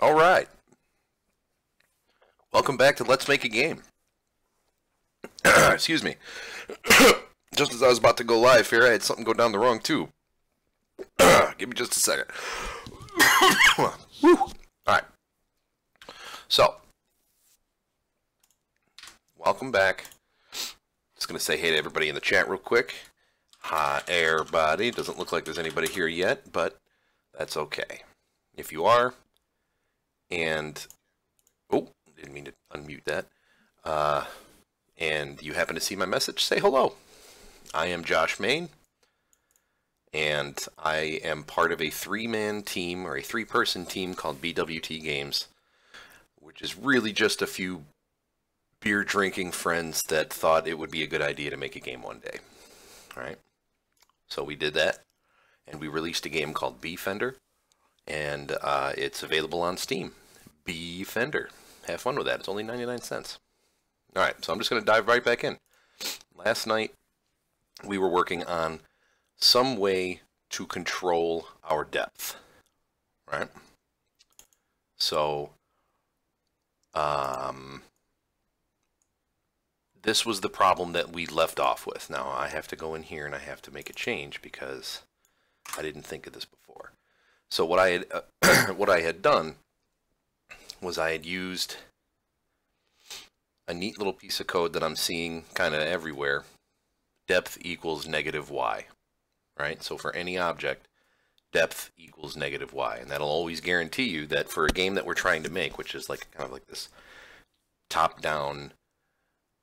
All right. Welcome back to Let's Make a Game. Excuse me. Just as I was about to go live here, I had something go down the wrong tube. Give me just a second. Woo. All right. So, welcome back. Just going to say hey to everybody in the chat real quick. Hi, everybody. Doesn't look like there's anybody here yet, but that's okay. If you are, and oh, didn't mean to unmute that. And you happen to see my message, say hello. I am Josh Main, and I am part of a three-man team, or a three-person team called BWT Games, which is really just a few beer-drinking friends that thought it would be a good idea to make a game one day. All right? So we did that, and we released a game called Beefender, and it's available on Steam. Beefender. Have fun with that. It's only 99 cents. All right, so I'm just going to dive right back in. Last night, we were working on some way to control our depth, right? So, this was the problem that we left off with. Now, I have to go in here and I have to make a change because I didn't think of this before. So what I had, what I had done was I had used a neat little piece of code that I'm seeing kind of everywhere. Depth equals negative y, right? So for any object, depth equals negative y, and that'll always guarantee you that for a game that we're trying to make, which is like kind of like this top-down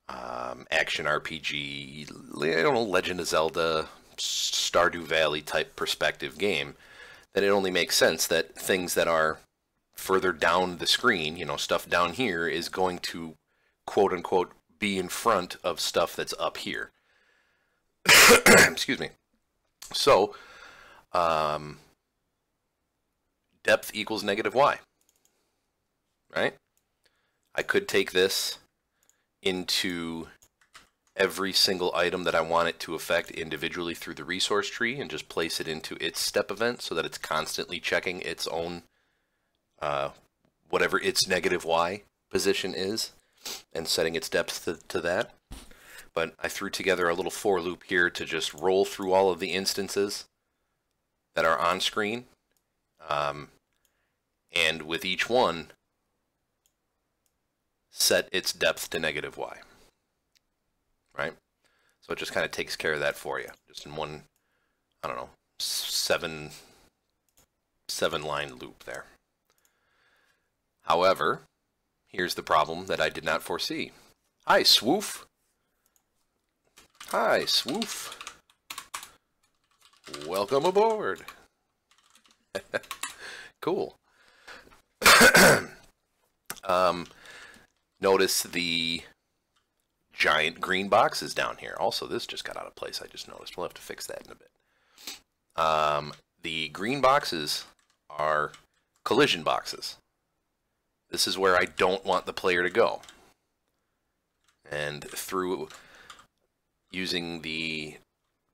action RPG, I don't know, Legend of Zelda, Stardew Valley type perspective game, that it only makes sense that things that are further down the screen, you know, stuff down here is going to quote-unquote be in front of stuff that's up here. Excuse me. So, depth equals negative y, right? I could take this into every single item that I want it to affect individually through the resource tree and just place it into its step event so that it's constantly checking its own, whatever its negative y position is, and setting its depth to that. But I threw together a little for loop here to just roll through all of the instances that are on screen, and with each one, set its depth to negative y, right? So it just kind of takes care of that for you, just in one, I don't know, seven line loop there. However, here's the problem that I did not foresee. Hi, Swoof. Hi, Swoof. Welcome aboard. Cool. Notice the giant green boxes down here. Also, this just got out of place, I just noticed. We'll have to fix that in a bit. The green boxes are collision boxes. This is where I don't want the player to go. And through using the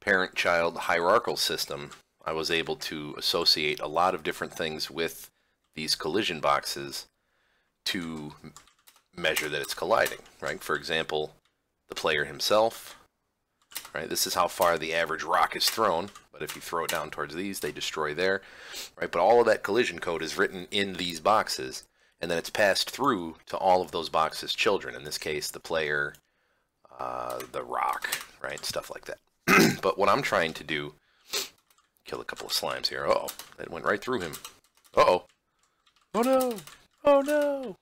parent-child hierarchical system, I was able to associate a lot of different things with these collision boxes to measure that it's colliding, right? For example, the player himself, right? This is how far the average rock is thrown, but if you throw it down towards these, they destroy there, right? But all of that collision code is written in these boxes, and then it's passed through to all of those boxes' children. In this case, the player, the rock, right? Stuff like that. But what I'm trying to do, kill a couple of slimes here. Uh-oh, that went right through him. Uh-oh. Oh no! Oh no!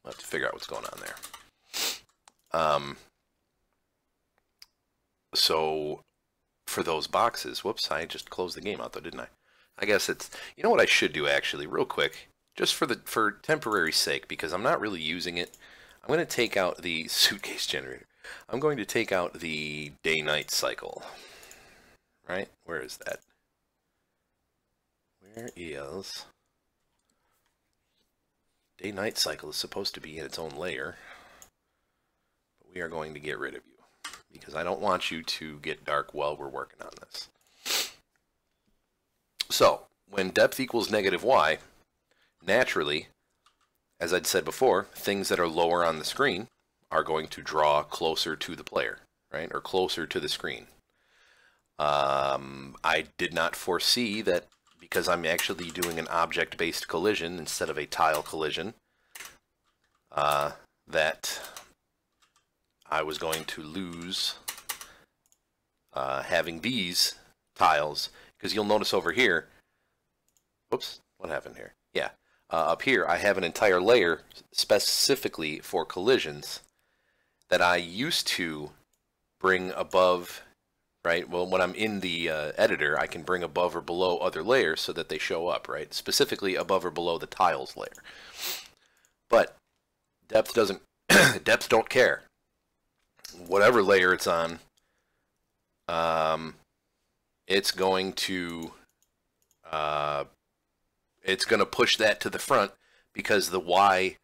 I'll have to figure out what's going on there. So, for those boxes, whoops, I just closed the game out though, didn't I? I guess it's, you know what I should do actually, real quick, just for temporary sake, because I'm not really using it. I'm going to take out the suitcase generator. I'm going to take out the day-night cycle. Right? Where is that? Where is... Day-night cycle is supposed to be in its own layer. But we are going to get rid of you, because I don't want you to get dark while we're working on this. So, when depth equals negative y, naturally, as I'd said before, things that are lower on the screen are going to draw closer to the player, right? Or closer to the screen. I did not foresee that because I'm actually doing an object-based collision instead of a tile collision, that I was going to lose having these tiles, because you'll notice over here, whoops, what happened here? Yeah, up here I have an entire layer specifically for collisions that I used to bring above, right? Well, when I'm in the editor, I can bring above or below other layers so that they show up, right? Specifically above or below the tiles layer. But depth doesn't, depth don't care. Whatever layer it's on, it's going to push that to the front, because the Y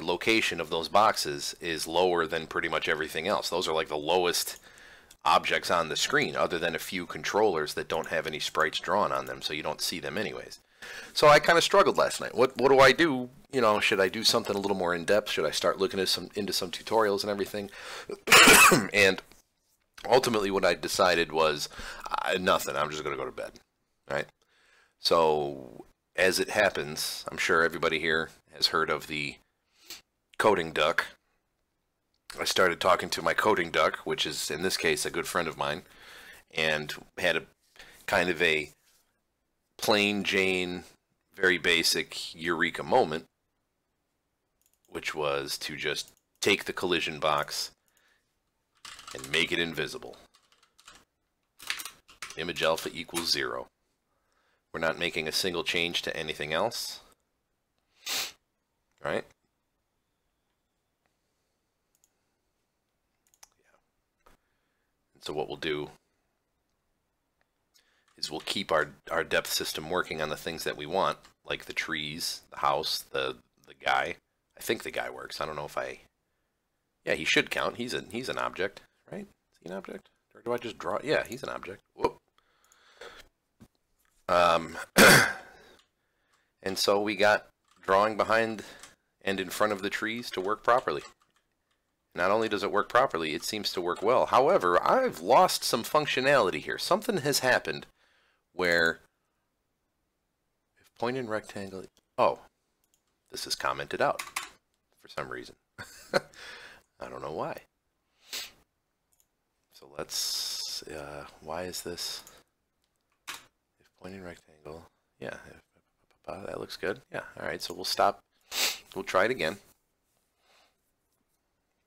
location of those boxes is lower than pretty much everything else. Those are like the lowest objects on the screen, other than a few controllers that don't have any sprites drawn on them, so you don't see them anyways. So I kind of struggled last night. What do I do? You know, should I do something a little more in depth? Should I start looking at into some tutorials and everything? And ultimately, what I decided was nothing. I'm just going to go to bed. Right. So as it happens, I'm sure everybody here has heard of the coding duck. I started talking to my coding duck, which is in this case a good friend of mine, and had a kind of a plain Jane, very basic eureka moment, which was to just take the collision box and make it invisible. Image alpha equals 0. We're not making a single change to anything else, right? So what we'll do is we'll keep our depth system working on the things that we want, like the trees, the house, the guy. I think the guy works. I don't know if yeah, he should count. He's an object, right? Is he an object? Or do I just draw? Yeah, he's an object. Whoop. And so we got drawing behind and in front of the trees to work properly. Not only does it work properly, it seems to work well. However, I've lost some functionality here. Something has happened where if point in rectangle, oh, this is commented out for some reason. I don't know why. So let's, why is this? If point in rectangle, yeah, that looks good. Yeah, all right, so we'll stop. We'll try it again.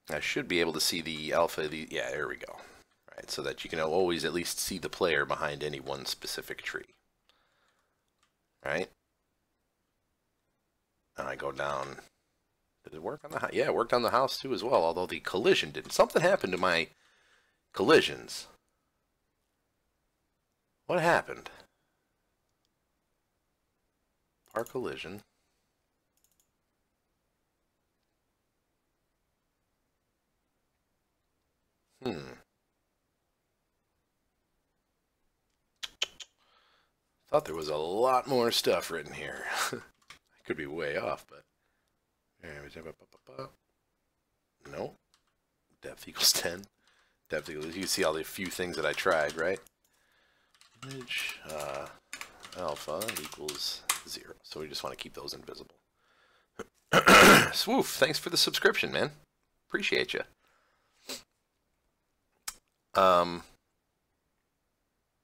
I should be able to see the alpha, yeah, there we go. All right, so that you can always at least see the player behind any one specific tree. All right. And I go down. Did it work on the house? Yeah, it worked on the house too as well, although the collision didn't. Something happened to my collisions. What happened? Par collision. Thought there was a lot more stuff written here. I could be way off, but no. Depth equals 10. Depth equals, you can see all the few things that I tried, right? Image alpha equals 0. So we just want to keep those invisible. Swoof, thanks for the subscription, man. Appreciate you.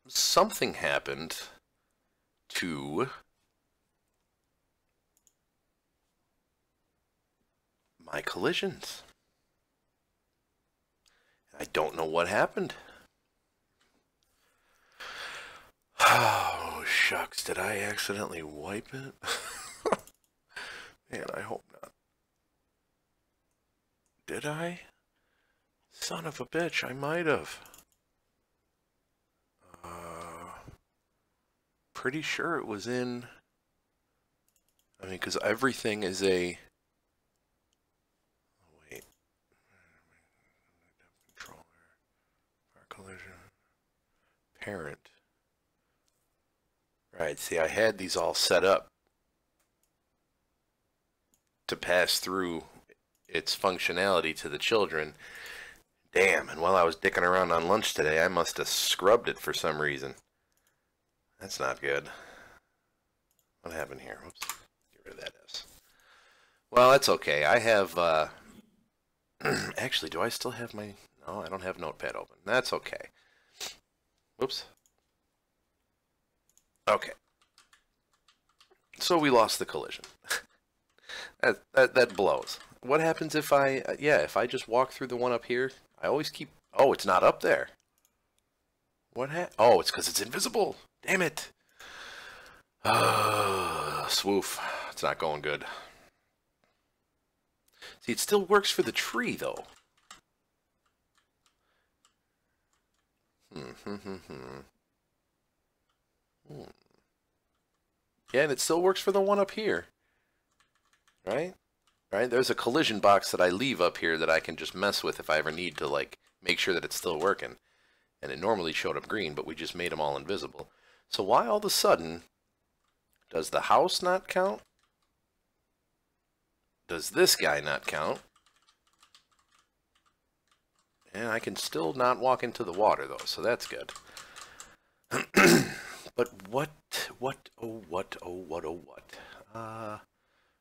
Something happened to my collisions. I don't know what happened. Oh, shucks. Did I accidentally wipe it? Man, I hope not. Did I? Son of a bitch, I might have. Pretty sure it was in, I mean, because everything is a, oh, wait, controller, our collision, parent. Right, see, I had these all set up to pass through its functionality to the children. Damn, and while I was dicking around on lunch today, I must have scrubbed it for some reason. That's not good. What happened here? Whoops. Get rid of that S. Well, that's okay. I have, actually, do I still have my... No, I don't have Notepad open. That's okay. Whoops. Okay. So we lost the collision. that blows. What happens if if I just walk through the one up here? I always keep... Oh, it's not up there. Oh, it's because it's invisible. Damn it. Swoof. It's not going good. See, it still works for the tree, though. Yeah, and it still works for the one up here. Right? Right? There's a collision box that I leave up here that I can just mess with if I ever need to, like, make sure that it's still working. And it normally showed up green, but we just made them all invisible. So why all of a sudden does the house not count? Does this guy not count? And I can still not walk into the water, though, so that's good. But what?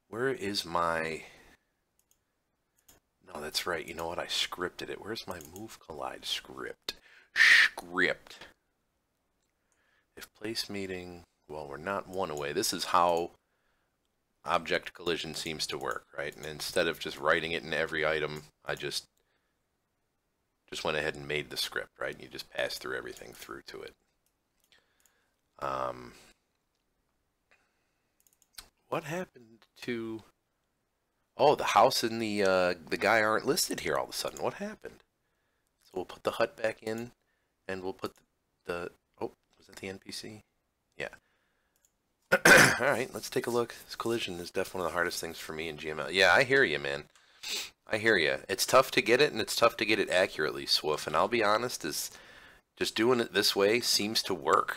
Where is my... No, that's right. You know what? I scripted it. Where's my move collide script? If place meeting... Well, we're not one away. This is how object collision seems to work, right? And instead of just writing it in every item, I just went ahead and made the script, right? And you just pass through everything through to it. What happened to... Oh, the house and the guy aren't listed here all of a sudden. What happened? So we'll put the hut back in, and we'll put the oh, was that the NPC? Yeah. All right, let's take a look. This collision is definitely one of the hardest things for me in GML. Yeah, I hear you, man. I hear you. It's tough to get it, and it's tough to get it accurately, Swoof. And I'll be honest, is just doing it this way seems to work.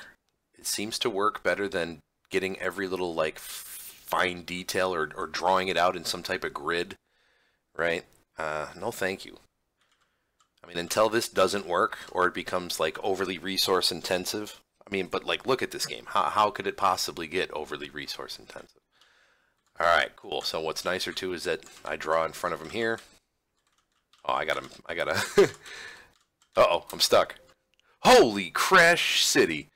It seems to work better than getting every little, like, fine detail or drawing it out in some type of grid, right? No thank you. I mean, until this doesn't work or it becomes, like, overly resource intensive. I mean, but, like, look at this game. How could it possibly get overly resource intensive? All right, cool. So what's nicer, too, is that I draw in front of him here. Oh, I gotta... Uh-oh, I'm stuck. Holy Crash City.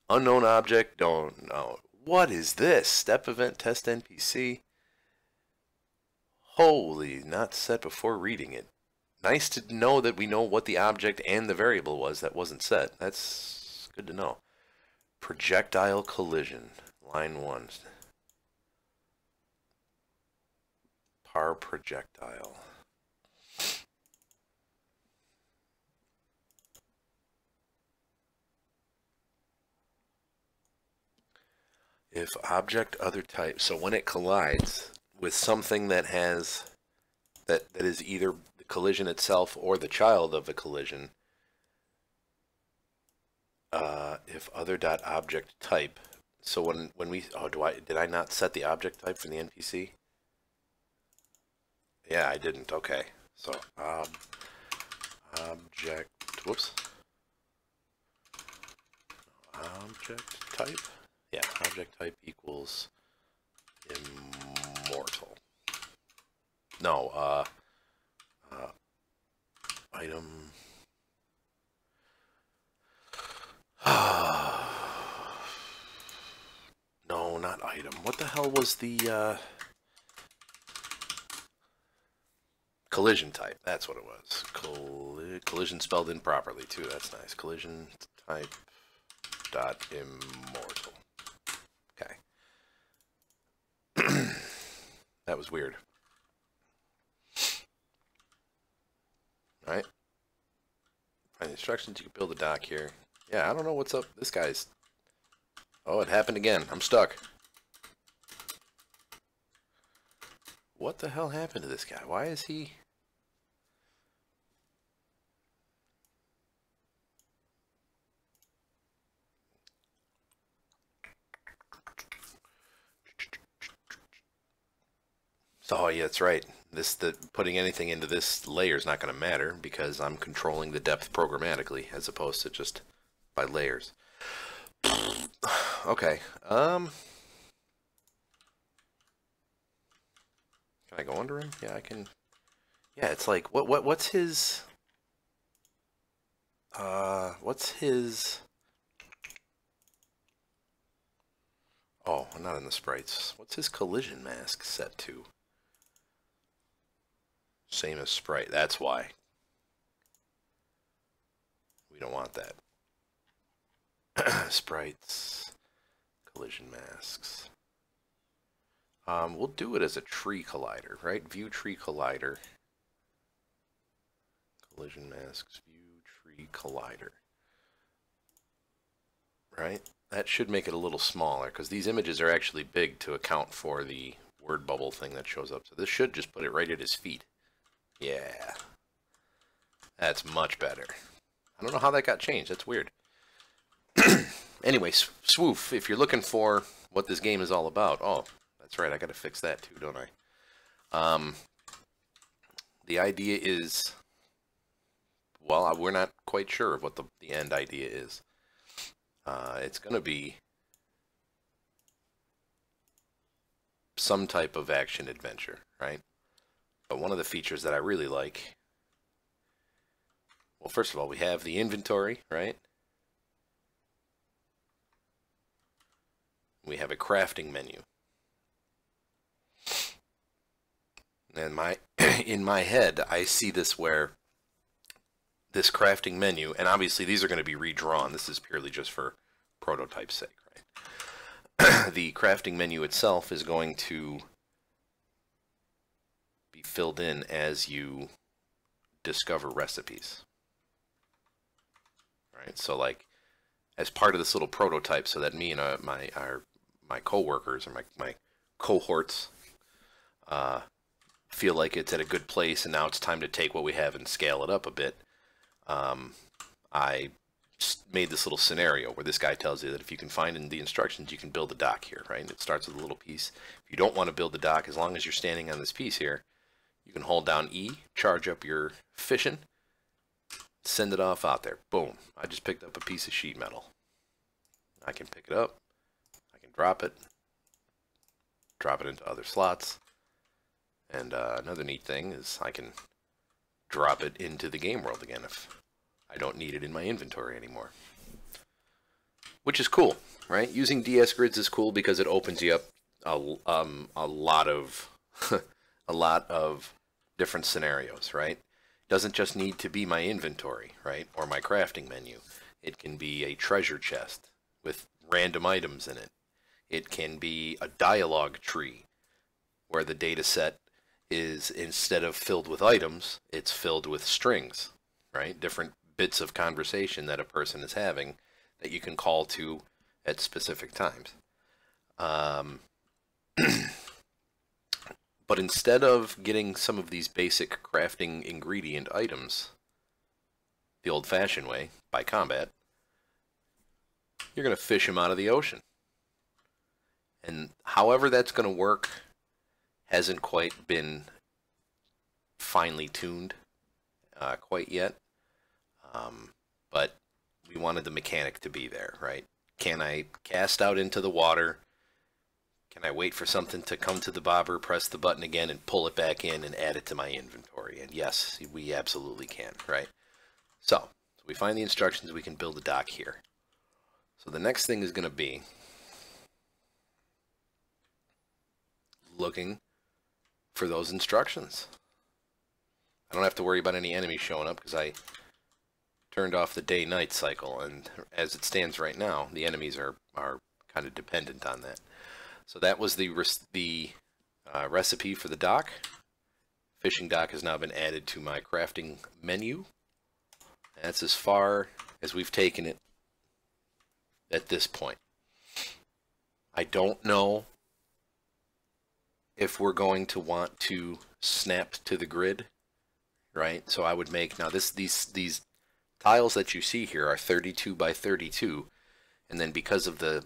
Unknown object, don't know. What is this? Step event, test NPC. Holy, not set before reading it. Nice to know that we know what the object and the variable was that wasn't set. That's good to know. Projectile collision. Line 1. Par projectile. If object other type, so when it collides with something that has, that is either the collision itself or the child of the collision, if other dot object type, so when we, oh, did I not set the object type for the NPC? Yeah, I didn't, okay. So, object, whoops. Object type? Yeah, object type equals immortal. No, item. No, not item. What the hell was the collision type? That's what it was. Collision spelled improperly too. That's nice. Collision type dot immortal. Okay. That was weird. All right. Find the instructions. You can build a dock here. Yeah, I don't know what's up. This guy's... Oh, it happened again. I'm stuck. What the hell happened to this guy? Why is he... Oh, yeah, that's right. Putting anything into this layer is not going to matter because I'm controlling the depth programmatically as opposed to just by layers. Okay. Can I go under him? Yeah, I can. Yeah, it's like what's his what's his Oh, not in the sprites. What's his collision mask set to? Same as sprite. That's why. We don't want that. Sprites, collision masks. We'll do it as a tree collider, right? View tree collider. Collision masks, view tree collider. Right? That should make it a little smaller because these images are actually big to account for the word bubble thing that shows up. So this should just put it right at his feet. Yeah. That's much better. I don't know how that got changed. That's weird. Anyway, Swoof, if you're looking for what this game is all about, oh, that's right, I got to fix that too, don't I? The idea is, well, we're not quite sure of what the end idea is. It's going to be some type of action adventure, right? But one of the features that I really like, well, first of all, we have the inventory, right? We have a crafting menu. And in my head, I see this where this crafting menu, and obviously these are going to be redrawn. This is purely just for prototype's sake, right? The crafting menu itself is going to be filled in as you discover recipes. Right? So like as part of this little prototype, so that me and my co-workers or my cohorts feel like it's at a good place, and now it's time to take what we have and scale it up a bit. I made this little scenario where this guy tells you that if you can find in the instructions, you can build a dock here, right? And it starts with a little piece. If you don't want to build the dock, as long as you're standing on this piece here, you can hold down E, charge up your fishing, send it off out there. Boom. I just picked up a piece of sheet metal. I can pick it up. I can drop it into other slots. And another neat thing is I can drop it into the game world again if I don't need it in my inventory anymore. Which is cool, right? Using DS grids is cool because it opens you up a lot of a lot of different scenarios, right? It doesn't just need to be my inventory, right? Or my crafting menu. It can be a treasure chest with random items in it. It can be a dialogue tree where the data set is, instead of filled with items, it's filled with strings, right? Different bits of conversation that a person is having that you can call to at specific times. But instead of getting some of these basic crafting ingredient items the old-fashioned way, by combat, you're going to fish them out of the ocean. And however that's going to work hasn't quite been finely tuned quite yet. But we wanted the mechanic to be there, right? Can I cast out into the water? Can I wait for something to come to the bobber, press the button again, and pull it back in and add it to my inventory? And yes, we absolutely can, right? So we find the instructions, we can build a dock here. So the next thing is going to be looking for those instructions. I don't have to worry about any enemies showing up because I turned off the day-night cycle, and as it stands right now, the enemies are kind of dependent on that. So that was the recipe for the dock. Fishing dock has now been added to my crafting menu. That's as far as we've taken it at this point. I don't know if we're going to want to snap to the grid, right? So I would make, now these tiles that you see here are 32 by 32, and then because of the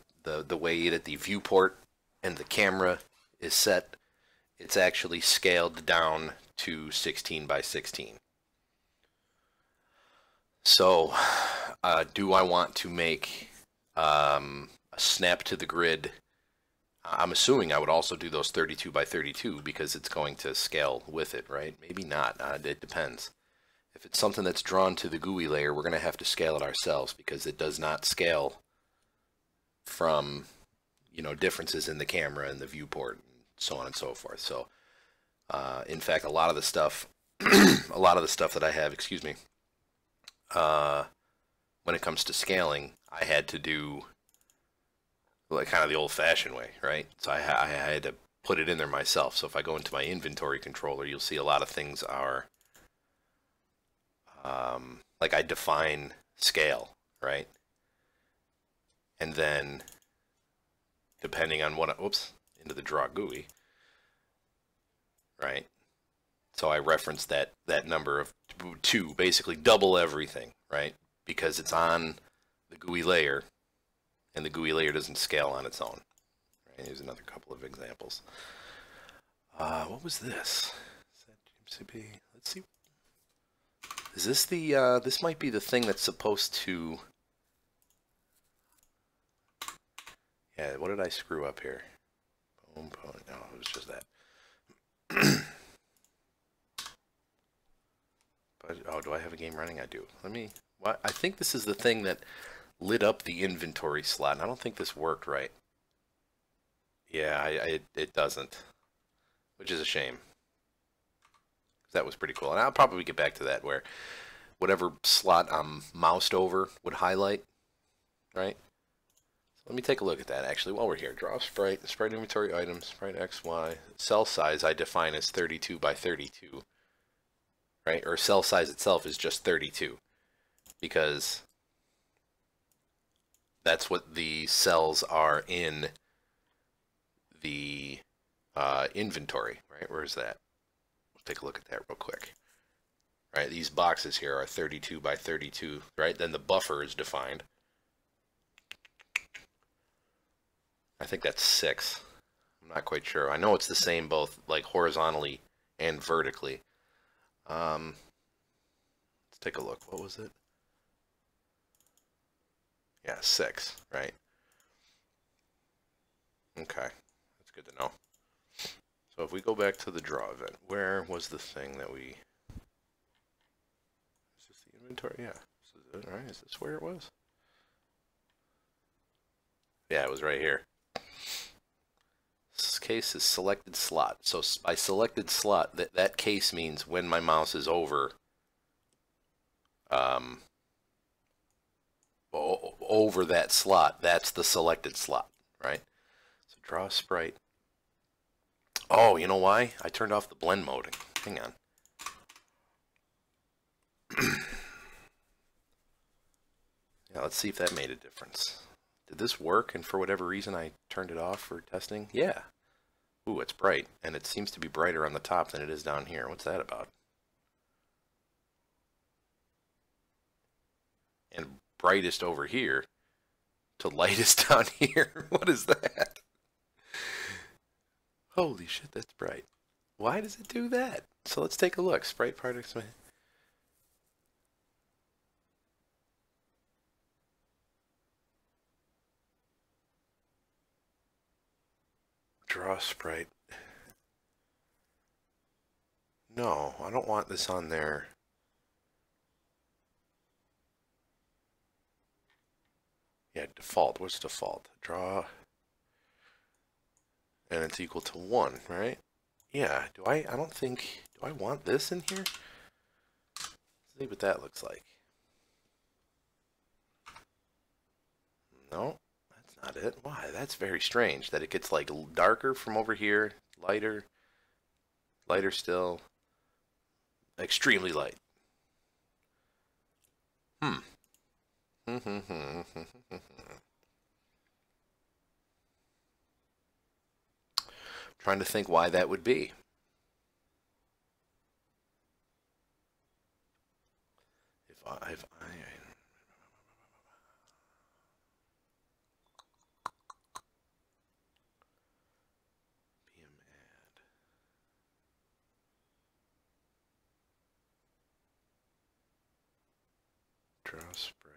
way that the viewport and the camera is set, it's actually scaled down to 16 by 16. So, do I want to make a snap to the grid? I'm assuming I would also do those 32 by 32 because it's going to scale with it, right? Maybe not. It depends. If it's something that's drawn to the GUI layer, we're going to have to scale it ourselves because it does not scale from, differences in the camera and the viewport and so on and so forth. So, in fact, a lot of the stuff, that I have, excuse me, when it comes to scaling, I had to do like kind of the old-fashioned way, right? So I had to put it in there myself. So if I go into my inventory controller, you'll see a lot of things are like I define scale, right? And then depending on what, into the draw GUI, right? So I reference that number of 2, basically double everything, right? Because it's on the GUI layer, and the GUI layer doesn't scale on its own. Right? Here's another couple of examples. What was this? Is that GMCB? Let's see. Is this the, this might be the thing that's supposed to, yeah, what did I screw up here? Boom, boom. No, it was just that. But, oh, do I have a game running? I do. What? I think this is the thing that lit up the inventory slot, and I don't think this worked right. Yeah, it doesn't, which is a shame. That was pretty cool, and I'll probably get back to that where whatever slot I'm moused over would highlight, right? So let me take a look at that actually while we're here. Draw sprite inventory items, sprite X, Y. Cell size I define as 32 by 32, right? Or cell size itself is just 32 because that's what the cells are in the inventory, right? Where is that? Let's take a look at that real quick. Right, these boxes here are 32 by 32, right? Then the buffer is defined. I think that's 6. I'm not quite sure. I know it's the same both like horizontally and vertically. Let's take a look. What was it? Yeah, 6, right? Okay, that's good to know. So if we go back to the draw event, where was the thing that we... Is this the inventory? Yeah. This is it, right? Is this where it was? Yeah, it was right here. This case is selected slot. So by selected slot, that case means when my mouse is over over that slot, that's the selected slot, right? So draw sprite. Oh, you know why? I turned off the blend mode. Hang on. Yeah, let's see if that made a difference. Did this work and for whatever reason I turned it off for testing? Yeah. Ooh, it's bright, and it seems to be brighter on the top than it is down here. What's that about? And brightest over here to lightest down here. What is that? Holy shit, that's bright. Why does it do that? So let's take a look. Sprite products. Draw sprite. No, I don't want this on there. Yeah, default. What's default? Draw. And it's equal to 1, right? Yeah, I don't think, do I want this in here? Let's see what that looks like. No, that's not it. Why? That's very strange that it gets like darker from over here, lighter, lighter still, extremely light. Trying to think why that would be. If I PM add. Draw sprite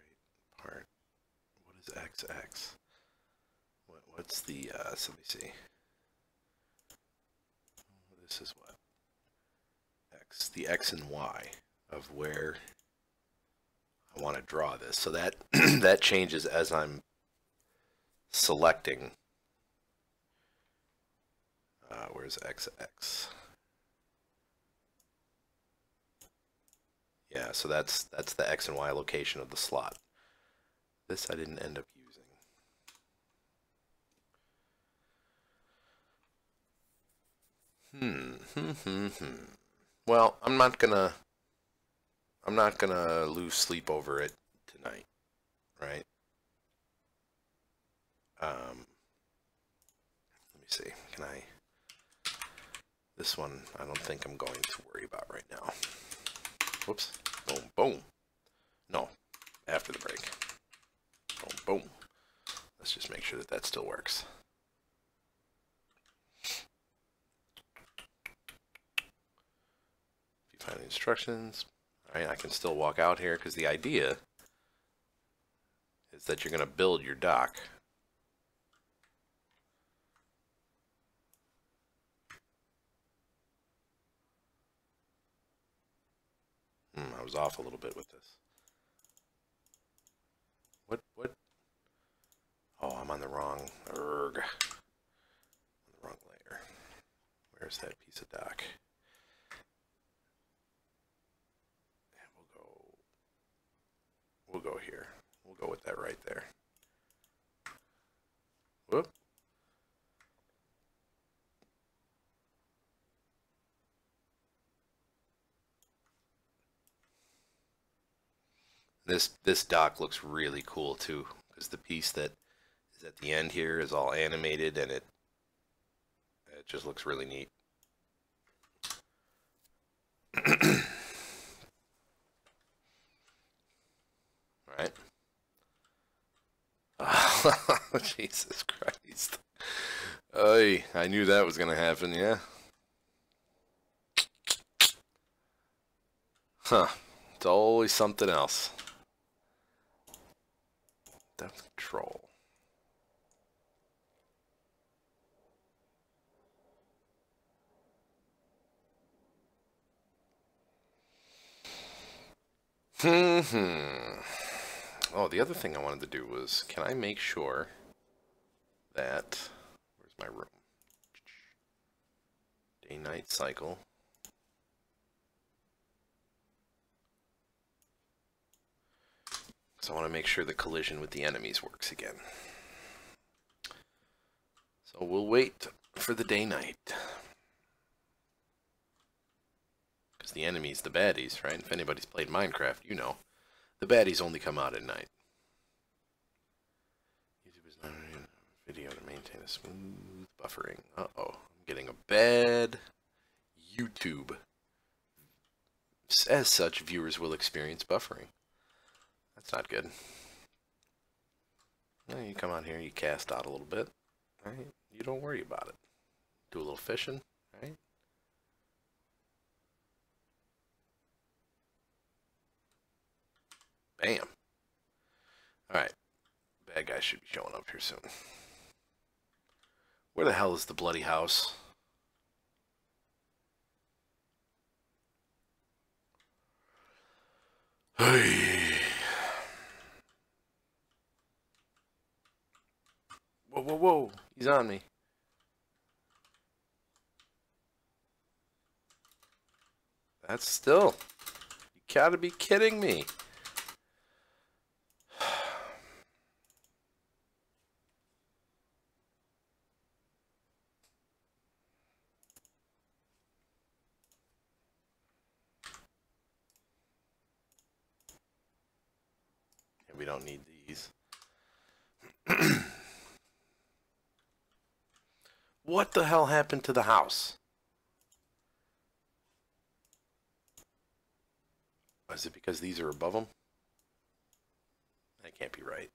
part. What is XX? What's the, so let me see. This is what? X. The X and Y of where I want to draw this. So that, that changes as I'm selecting. Where's XX? Yeah, so that's the X and Y location of the slot. This I didn't end up using. Well, I'm not gonna lose sleep over it tonight, right? Let me see. Can I? This one I don't think I'm going to worry about right now. Whoops. Boom, boom. No, after the break. Boom, boom. Let's just make sure that that still works. If you find the instructions, all right, I can still walk out here because the idea is that you're going to build your dock. I was off a little bit with this. What? Oh, I'm on the wrong, on the wrong layer. Where's that piece of dock? And we'll go here. We'll go with that right there. Whoop. This dock looks really cool too, because the piece that is at the end here is all animated, and it just looks really neat. All right. Oh, Jesus Christ. Oy, I knew that was gonna happen, yeah. Huh. It's always something else. Depth control. Oh, the other thing I wanted to do was, can I make sure that, where's my room? Day-night cycle. So I want to make sure the collision with the enemies works again. So we'll wait for the day-night. Because the enemies, the baddies, right? If anybody's played Minecraft, you know. The baddies only come out at night. YouTube is not a video to maintain a smooth buffering. Uh-oh. I'm getting a bad YouTube. As such, viewers will experience buffering. That's not good. Well, you come out here, you cast out a little bit, right? You don't worry about it. Do a little fishing, right? Bam. Alright. Bad guy should be showing up here soon. Where the hell is the bloody house? Hey. Whoa, whoa, whoa. He's on me. That's still. You gotta be kidding me. We don't need these. What the hell happened to the house? Is it because these are above them? That can't be right.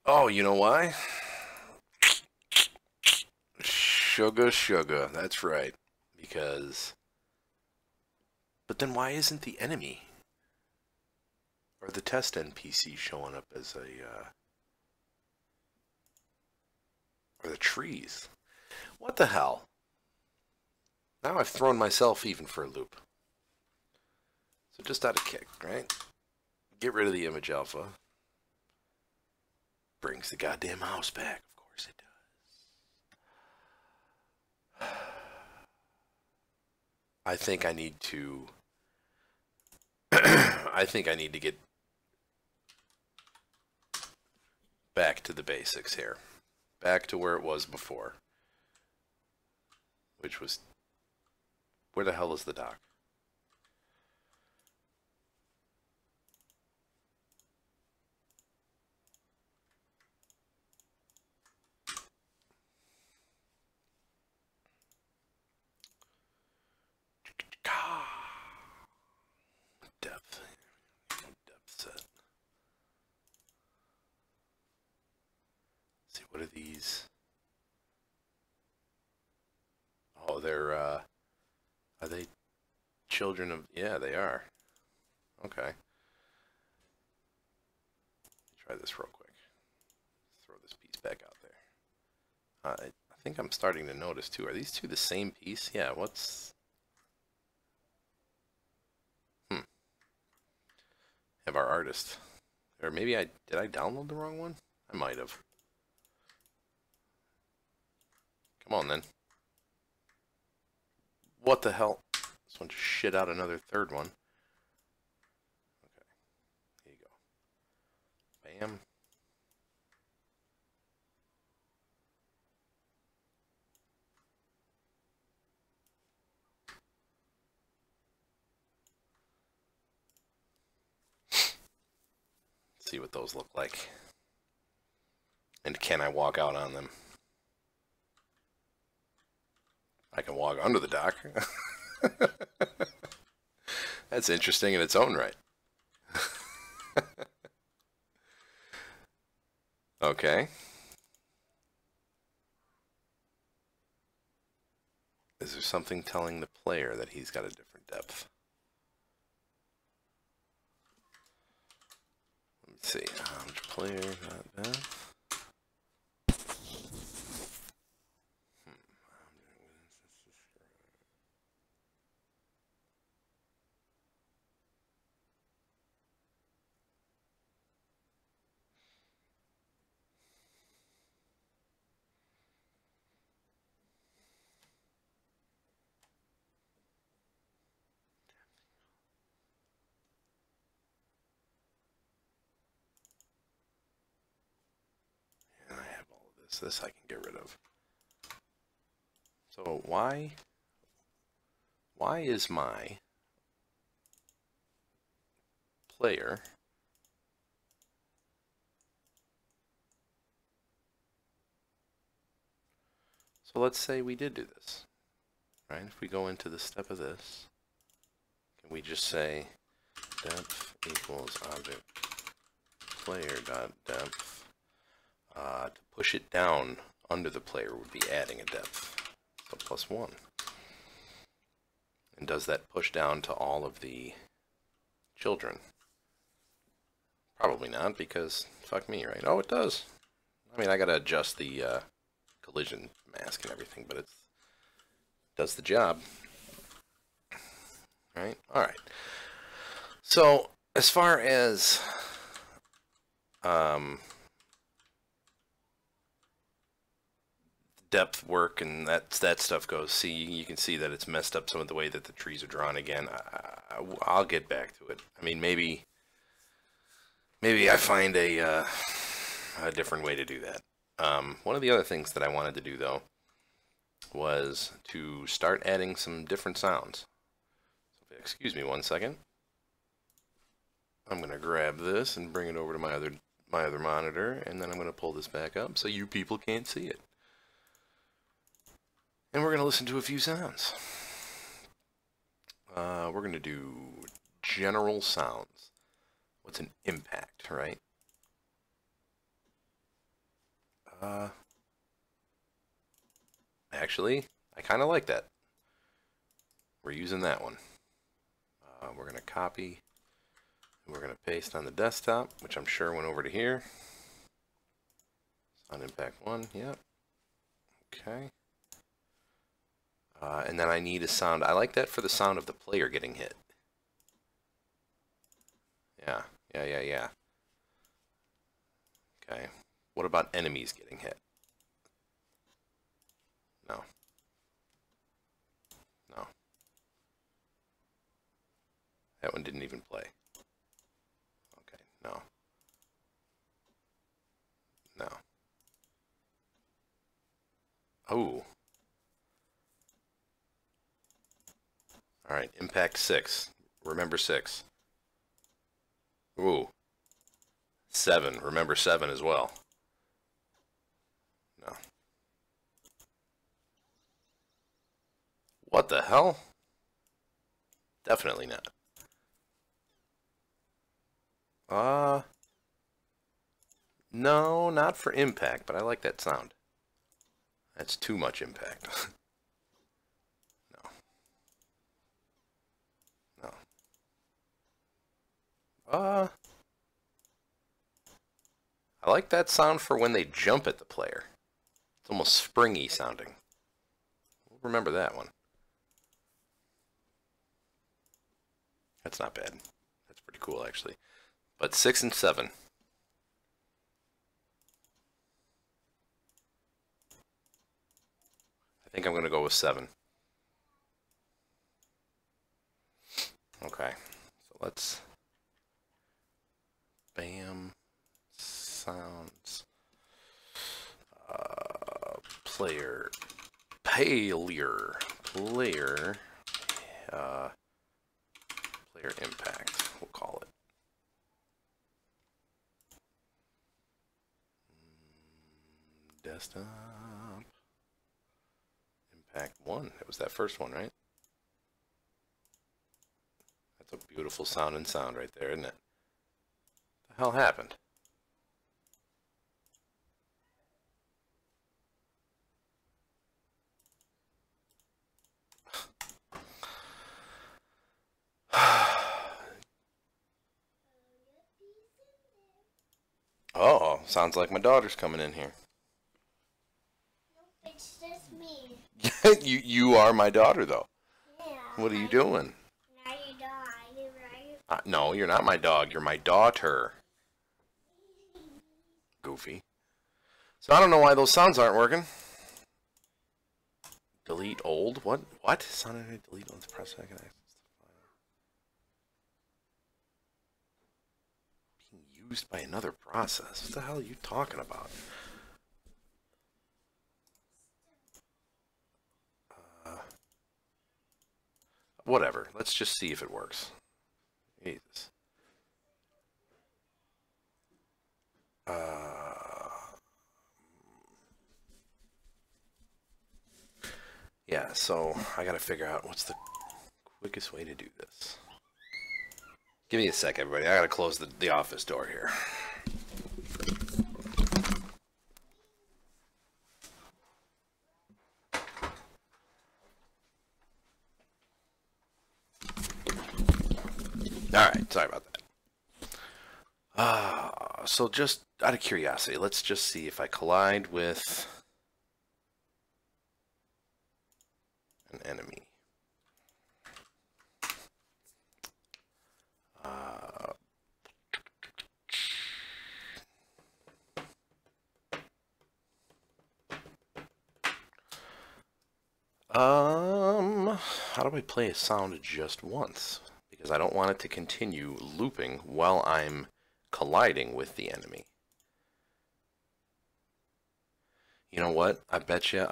Oh, you know why? Sugar, sugar. That's right. Because. But then why isn't the enemy or the test NPC showing up as a. Or the trees? What the hell? Now I've thrown myself even for a loop. So just out of kick, right? Get rid of the image alpha. Brings the goddamn house back. Of course it does. I think I need to. I think I need to get back to the basics here. Back to where it was before. Which was. Where the hell is the dock? Depth. Depth set. Let's see, what are these? Oh, they're, are they children of, yeah, they are. Okay. Try this real quick. Throw this piece back out there. I think I'm starting to notice too. Are these two the same piece? Yeah, what's... Have our artist. Or maybe did I download the wrong one? I might have. Come on then. What the hell? This one just shit out another third one. Okay. Here you go. Bam. See what those look like. And can I walk out on them? I can walk under the dock. That's interesting in its own right. Okay. Is there something telling the player that he's got a different depth? Let me see. Player, not depth. And I have all of this. This I can get rid of. So why is my player so let's say we did do this, right? If we go into the step of this, can we just say depth equals object player dot depth? To push it down under the player would be adding a depth, so +1. And does that push down to all of the children? Probably not, because fuck me, right? Oh, it does. I mean, I gotta adjust the collision mask and everything, but it does the job. Right? Alright. So, as far as depth work and that stuff goes, see, you can see that it's messed up some of the way that the trees are drawn again. I'll get back to it. I mean, maybe I find a different way to do that. One of the other things that I wanted to do, though, was to start adding some different sounds. So excuse me one second. I'm going to grab this and bring it over to my other monitor, and then I'm going to pull this back up so you people can't see it. And we're going to listen to a few sounds. We're going to do general sounds. What's an impact, right? Actually, I kind of like that. We're using that one. We're going to copy. We're going to paste on the desktop, which I'm sure went over to here. Sound impact 1, yep. Okay. And then I need a sound. I like that for the sound of the player getting hit. Yeah. Okay. What about enemies getting hit? No. No. That one didn't even play. Okay, no. No. Oh. Alright, impact 6. Remember 6. Ooh. 7. Remember 7 as well. No. What the hell? Definitely not. No, not for impact, but I like that sound. That's too much impact. No. No. I like that sound for when they jump at the player. It's almost springy sounding. We'll remember that one. That's not bad. That's pretty cool, actually. But 6 and 7. I think I'm going to go with 7. Okay. So let's... Bam. Sounds. Player. Player. Player impact, we'll call it. Desktop. Impact 1. It was that first one, right? That's a beautiful sound right there, isn't it? What the hell happened? Oh, sounds like my daughter's coming in here. Nope, it's just me. you are my daughter, though. Yeah. What are you doing? Now you die, right? No, you're not my dog. You're my daughter. Goofy. So I don't know why those sounds aren't working. Delete old? What? What? Sound delete old. Press second access the file. Being used by another process. What the hell are you talking about? Whatever. Let's just see if it works. Jesus. Yeah, so I gotta figure out what's the quickest way to do this. Give me a sec, everybody. I gotta close the office door here. Alright, sorry about that. So just out of curiosity, let's just see if I collide with an enemy. How do I play a sound just once? Because I don't want it to continue looping while I'm colliding with the enemy. You know what? I bet you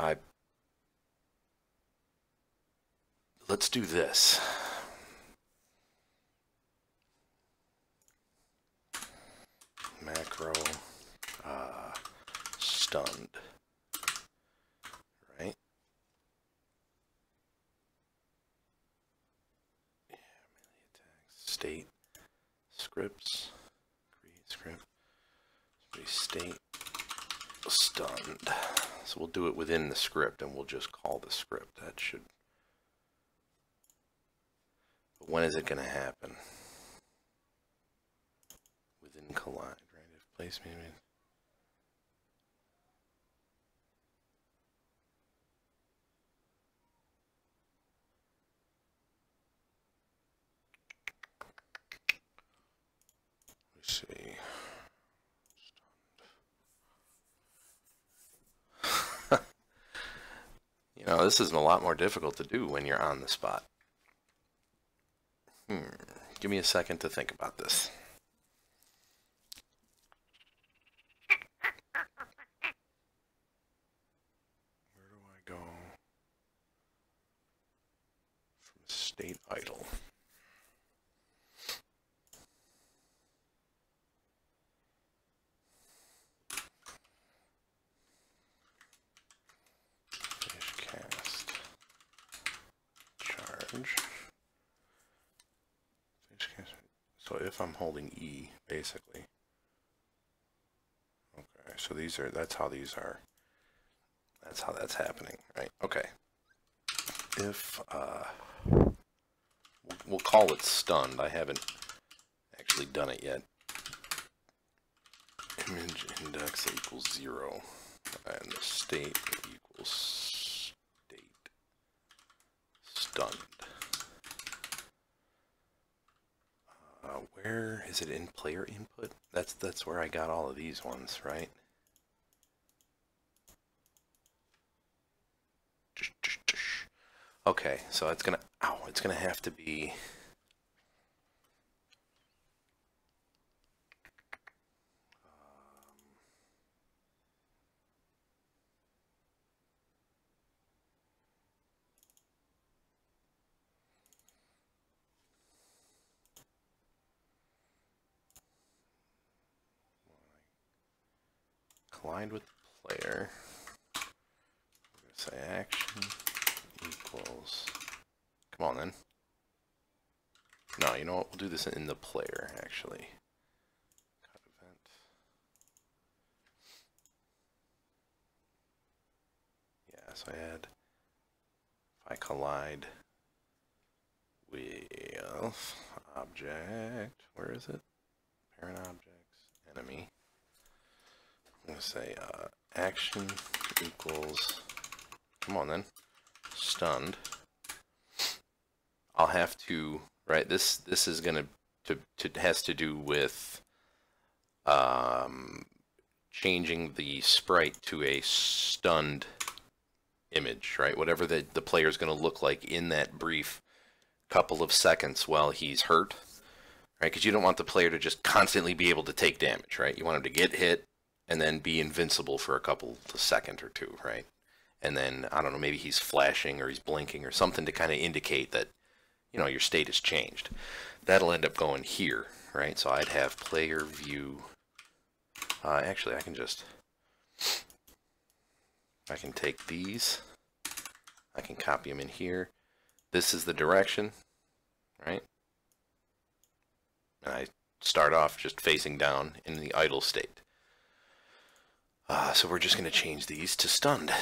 let's do this. Macro stunned. Right? Yeah, melee attacks. State. Scripts. Create script. State. stunned. So we'll do it within the script, and we'll just call the script. That should... But when is it going to happen? Within collide, right? If place maybe... Let's see. You know, this is a lot more difficult to do when you're on the spot. Give me a second to think about this. Where do I go from state idle? So if I'm holding E, basically. Okay, so these are, that's how these are. That's how that's happening, right? Okay. If, we'll call it stunned. I haven't actually done it yet. Image index equals 0. And the state equals state stunned. Where is it in player input? That's where I got all of these ones, right? Okay, so it's gonna, it's gonna have to be. Collide with the player. I'm going to say action equals. Come on then. No, you know what? We'll do this in the player actually. Cut event. Yeah, so I had. If I collide with object, where is it? Parent objects, enemy. I'm going to say action equals, come on then, stunned. I'll have to, right, this is going to has to do with changing the sprite to a stunned image, right? Whatever the player is going to look like in that brief couple of seconds while he's hurt, right? Because you don't want the player to just constantly be able to take damage, right? You want him to get hit, and then be invincible for a couple of second or two, right? And then, I don't know, maybe he's flashing or he's blinking or something to kind of indicate that, you know, your state has changed. That'll end up going here, right? So I'd have player view. Actually, I can take these. I can copy them in here. This is the direction, right? And I start off just facing down in the idle state. So we're just going to change these to stunned.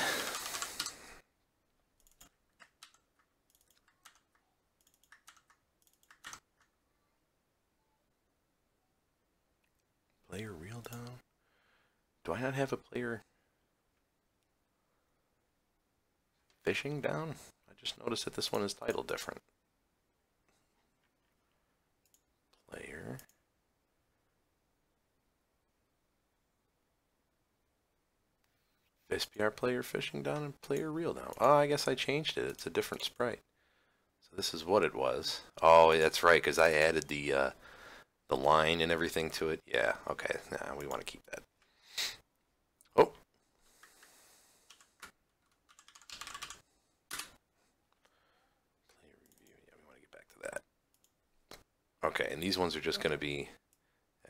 Player reel down? Do I not have a player fishing down? I just noticed that this one is titled different. Player. SPR player fishing down and player reel down. Oh, I guess I changed it. It's a different sprite. So this is what it was. Oh, that's right, because I added the line and everything to it. Yeah, okay. Nah, we want to keep that. Oh. Player review. Yeah, we want to get back to that. Okay, and these ones are just going to be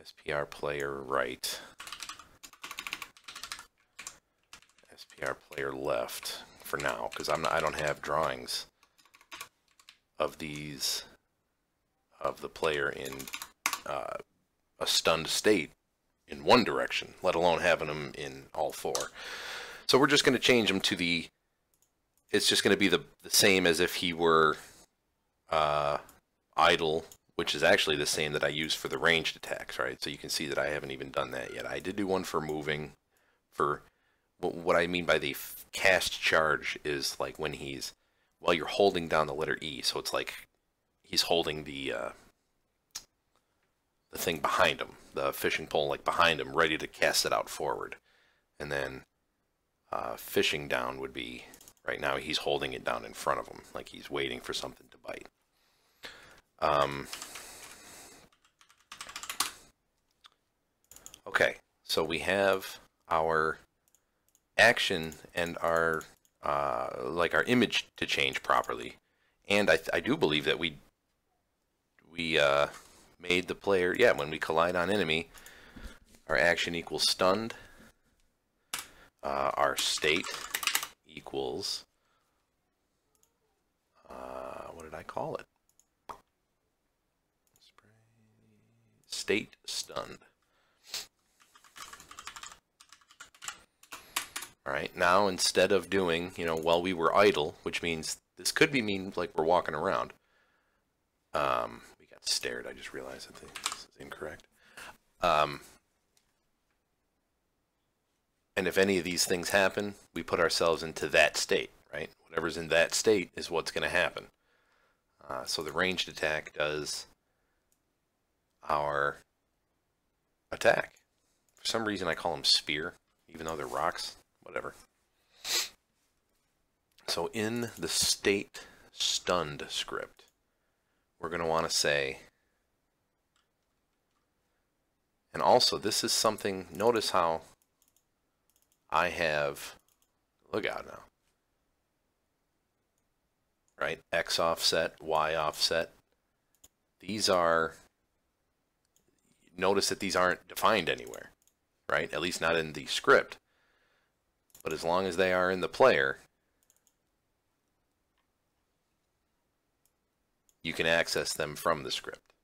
SPR player right. SPR player left for now, because I don't have drawings of these of the player in a stunned state in one direction, let alone having them in all four. So we're just going to change them to the, it's just going to be the same as if he were idle, which is actually the same that I use for the ranged attacks, right? So you can see that I haven't even done that yet. I did do one for moving. For what I mean by the cast charge is like when he's, while you're holding down the letter E, so it's like he's holding the thing behind him, the fishing pole like behind him, ready to cast it out forward. And then fishing down would be, right now he's holding it down in front of him, like he's waiting for something to bite. Okay, so we have our action and our like our image to change properly, and I do believe that we made the player, yeah, when we collide on enemy, our action equals stunned, our state equals what did I call it? State stunned. All right, now instead of doing, you know, while we were idle, which means this could be mean like we're walking around. We got stared. I just realized that this is incorrect. And if any of these things happen, we put ourselves into that state, right? Whatever's in that state is what's going to happen. So the ranged attack does our attack. For some reason I call them spear, even though they're rocks. Whatever. So in the state stunned script, we're going to want to say, and also this is something, notice how I have, look out now, right? X offset, Y offset. These are, notice that these aren't defined anywhere, right? At least not in the script. But as long as they are in the player, you can access them from the script.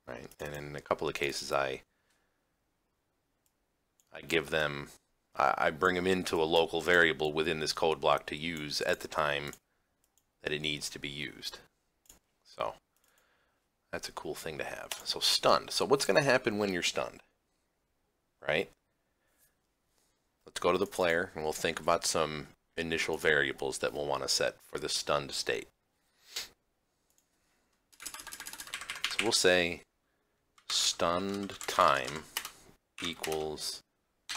Right? And in a couple of cases, I give them, I bring them into a local variable within this code block to use at the time that it needs to be used. So that's a cool thing to have. So stunned. So what's going to happen when you're stunned? Right? Let's go to the player and we'll think about some initial variables that we'll want to set for the stunned state. So we'll say stunned time equals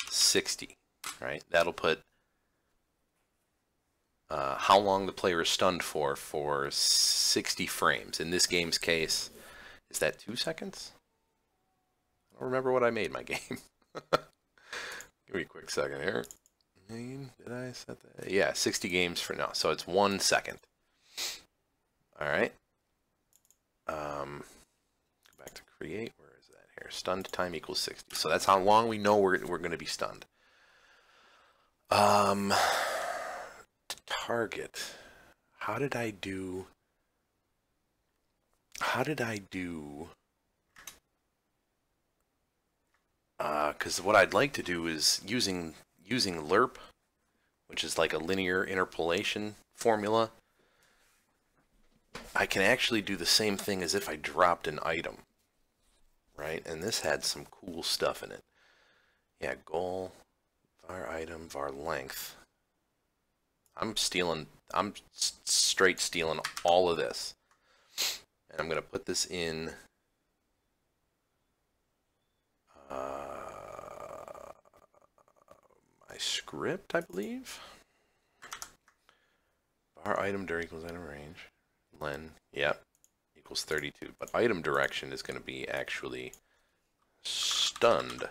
60, right? That'll put how long the player is stunned for 60 frames. In this game's case, is that 2 seconds? I don't remember what I made my game. Give me a quick second here. Did I set that? Yeah, 60 games for now. So it's 1 second. All right. Go back to create. Where is that here? Stunned time equals 60. So that's how long we know we're going to be stunned. Target. How did I do? Because what I'd like to do is using lerp, which is like a linear interpolation formula. I can actually do the same thing as if I dropped an item, right? And this had some cool stuff in it. Yeah, goal, var item, var length. I'm straight stealing all of this. And I'm going to put this in my script, I believe. Var item dir equals item range. Len, yep, equals 32. But item direction is going to be actually stunned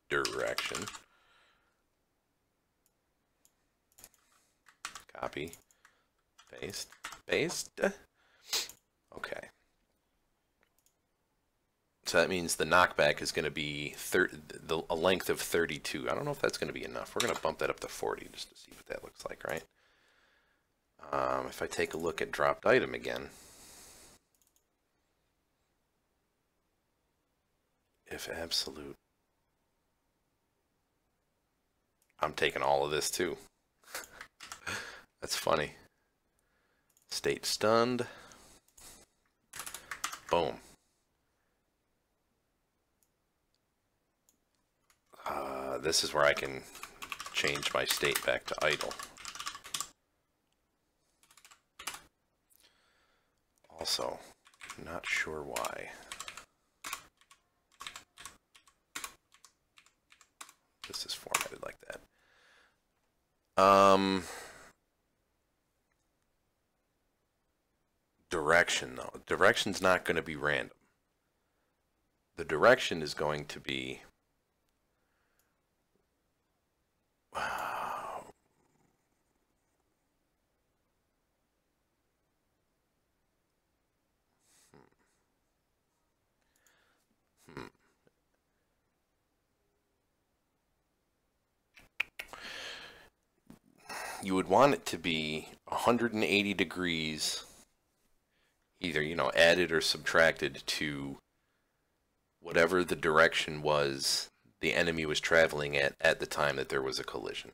direction. Copy, paste, paste. Okay. So that means the knockback is going to be a length of 32. I don't know if that's going to be enough. We're going to bump that up to 40 just to see what that looks like, right? If I take a look at dropped item again, If absolute. I'm taking all of this too. That's funny. State stunned. Boom. This is where I can change my state back to idle. Also, not sure why. This is formatted like that. Direction, though. Direction's not going to be random. The direction is going to be... You would want it to be 180 degrees, either, you know, added or subtracted to whatever the direction was the enemy was traveling at the time that there was a collision.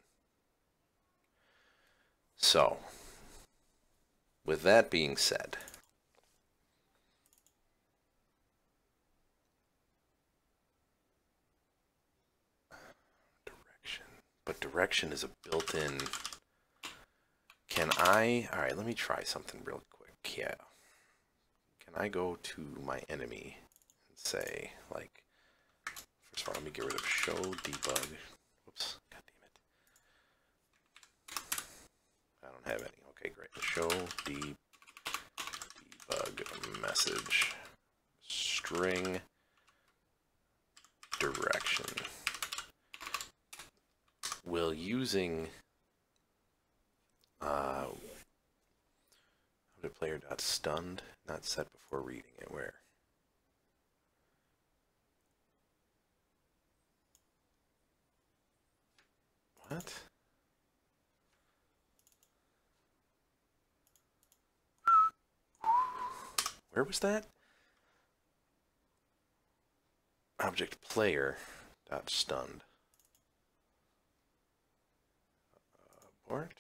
So, with that being said, direction, but direction is a built-in. Can I, all right, let me try something real quick. Yeah. Can I go to my enemy and say, like, first of all, let me get rid of show debug. Whoops, god damn it. I don't have any. Okay, great. Show debug message string direction. Will using player.stunned not set before reading it. Where? What? Where was that? Object player dot stunned. Abort.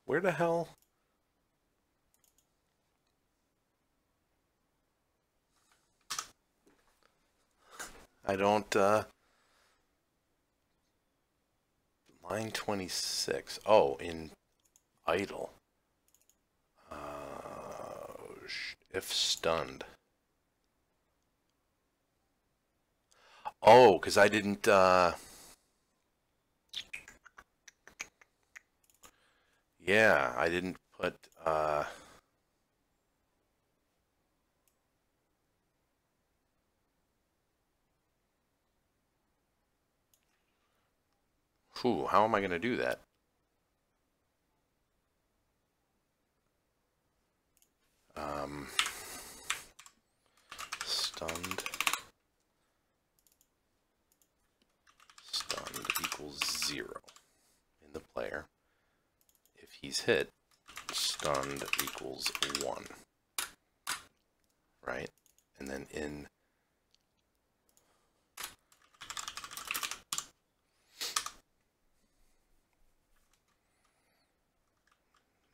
Where the hell? I don't, line 26. Oh, in idle. If stunned. Oh, because I didn't, yeah, I didn't put, whew, how am I going to do that? Stunned equals 0 in the player. If he's hit, stunned equals 1. Right? And then in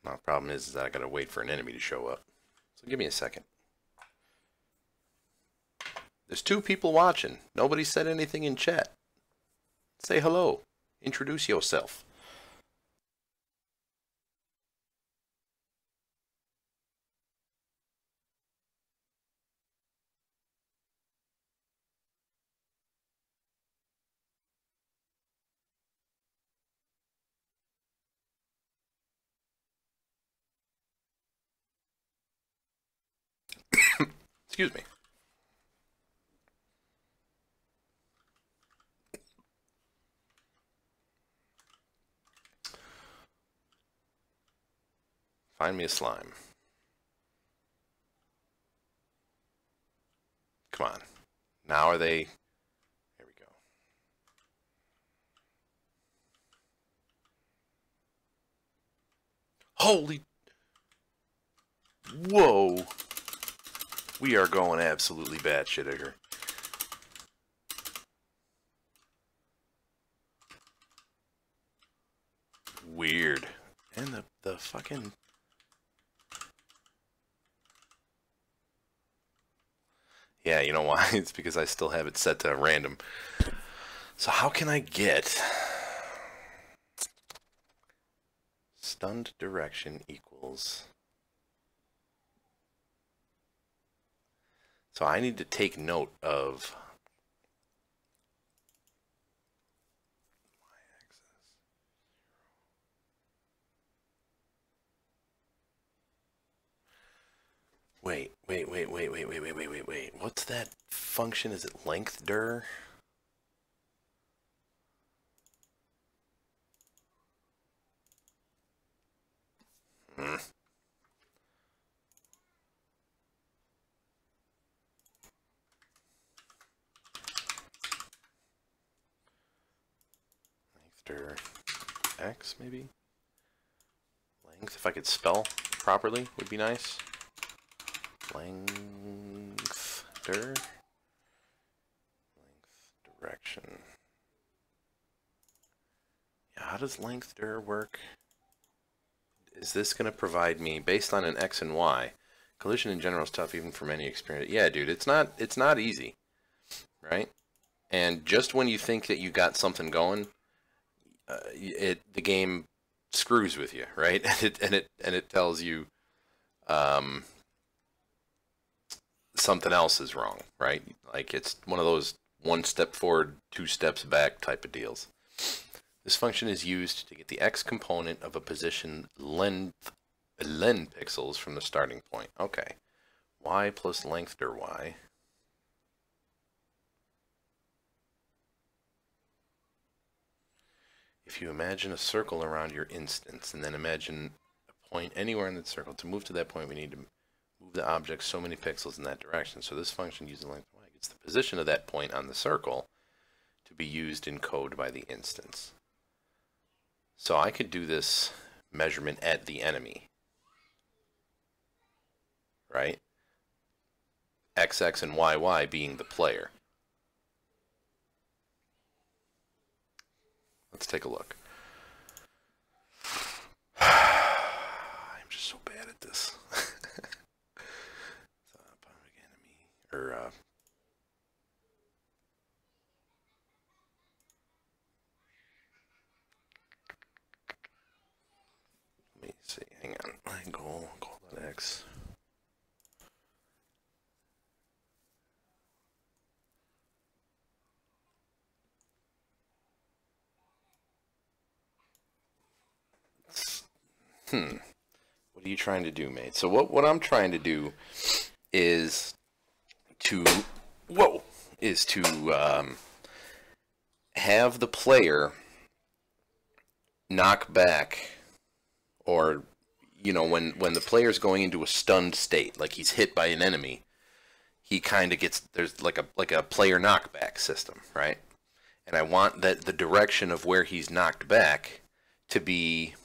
now the problem is that I gotta wait for an enemy to show up. So give me a second. There's 2 people watching. Nobody said anything in chat. Say hello. Introduce yourself. Excuse me. Find me a slime. Come on. Now are they... Here we go. Holy... Whoa! We are going absolutely batshit here. Weird. And the fucking... Yeah, you know why? It's because I still have it set to random. So how can I get... Stunned direction equals... So I need to take note of... Wait. What's that function? Is it length dir? Length dir x, maybe? Length, if I could spell properly, would be nice. Length dir. Length direction. Yeah, how does length dir work? Is this going to provide me, based on an X and Y, collision in general is tough even for many experienced. Yeah, dude, it's not easy, right? And just when you think that you got something going, the game screws with you, right? And it tells you something else is wrong, right? Like it's one of those 1 step forward, 2 steps back type of deals. This function is used to get the x component of a position len pixels from the starting point. Okay. Y plus length dir y. If you imagine a circle around your instance, and then imagine a point anywhere in that circle, to move to that point we need to move the object so many pixels in that direction. So this function using length y gets the position of that point on the circle to be used in code by the instance. So I could do this measurement at the enemy, right? XX and YY being the player. Let's take a look. I'm just so bad at this. Enemy, or let me see. Hang on. Goal.x. What are you trying to do, mate? So what I'm trying to do is to have the player knock back, or you know, when the player's going into a stunned state, like he's hit by an enemy, he kind of gets, there's like a player knockback system, right? And I want that the direction of where he's knocked back to be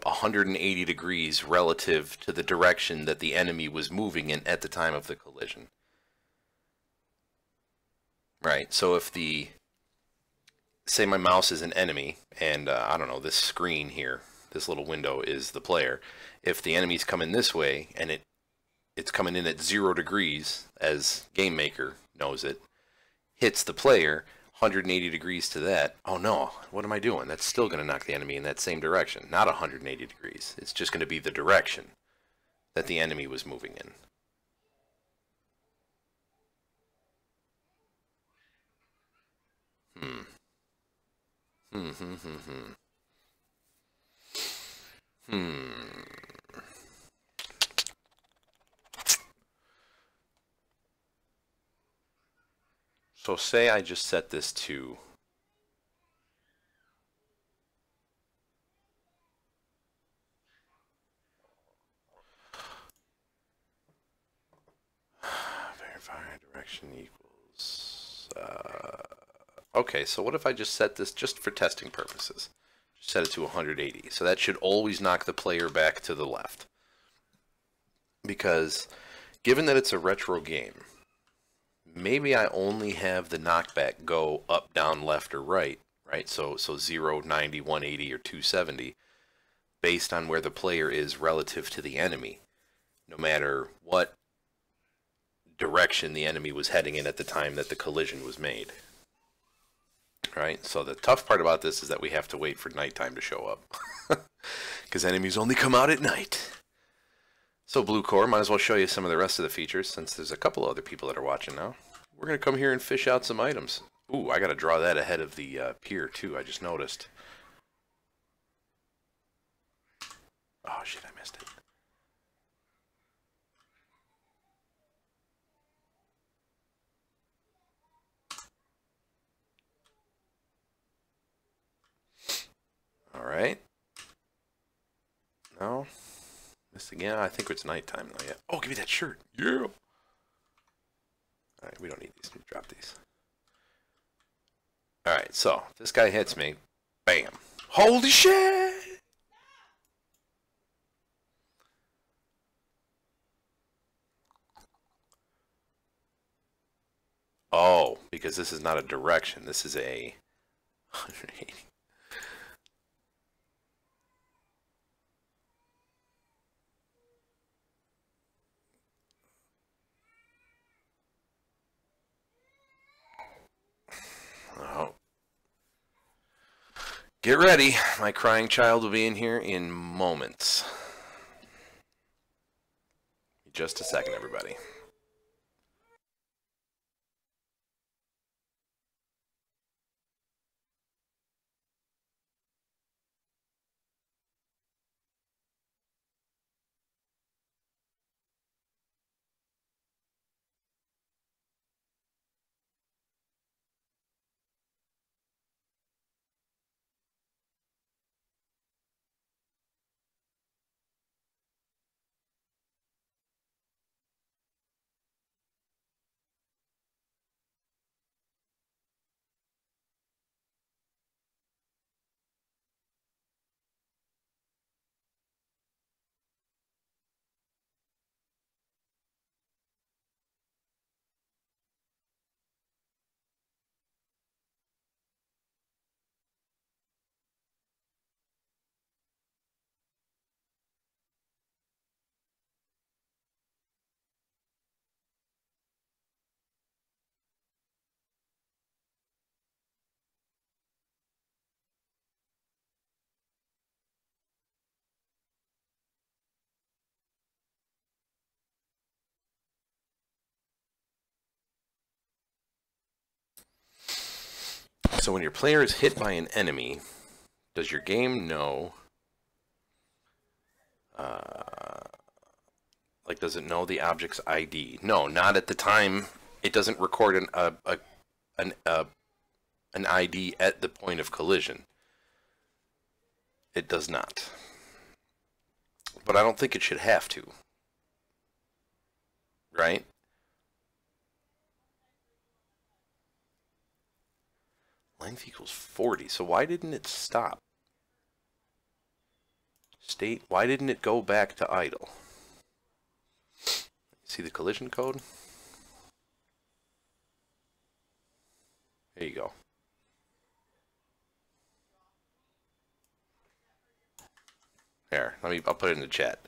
180 degrees relative to the direction that the enemy was moving in at the time of the collision. Right, so if say my mouse is an enemy, and I don't know, this screen here, this little window is the player. If the enemy's coming this way, and it's coming in at 0 degrees, as GameMaker knows it, hits the player 180 degrees to that, oh no, what am I doing? That's still going to knock the enemy in that same direction, not 180 degrees. It's just going to be the direction that the enemy was moving in. So say I just set this to verify direction equals okay, so what if I just set this just for testing purposes? Set it to 180. So that should always knock the player back to the left. Because given that it's a retro game, maybe I only have the knockback go up, down, left, or right, right? So 0, 90, 180, or 270, based on where the player is relative to the enemy, no matter what direction the enemy was heading in at the time that the collision was made. Right? So the tough part about this is that we have to wait for nighttime to show up. Because enemies only come out at night. So Blue Core, might as well show you some of the rest of the features, since there's a couple other people that are watching now. We're going to come here and fish out some items. Ooh, I got to draw that ahead of the pier, too, I just noticed. Oh, shit, I missed it. All right. No. Missed again. I think it's nighttime though. Yeah. Oh, give me that shirt. Yeah. All right, we don't need these. We drop these. All right, so if this guy hits me, bam. Holy shit! Oh, because this is not a direction. This is a 180. Oh. Get ready. My crying child will be in here in moments. Just a second, everybody. So when your player is hit by an enemy, does your game know, like, does it know the object's ID? No, not at the time. It doesn't record an ID at the point of collision. It does not. But I don't think it should have to. Right? Length equals 40. So why didn't it stop? State, why didn't it go back to idle? See the collision code? There you go. There, I'll put it in the chat.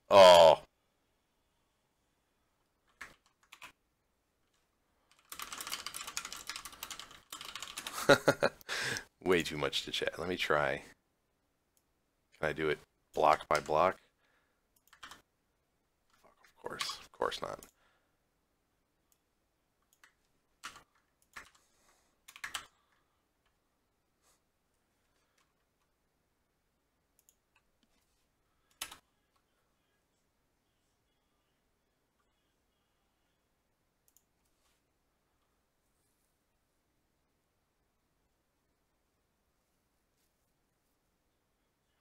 Oh. Way too much to chat. Let me try. Can I do it block by block? Of course not.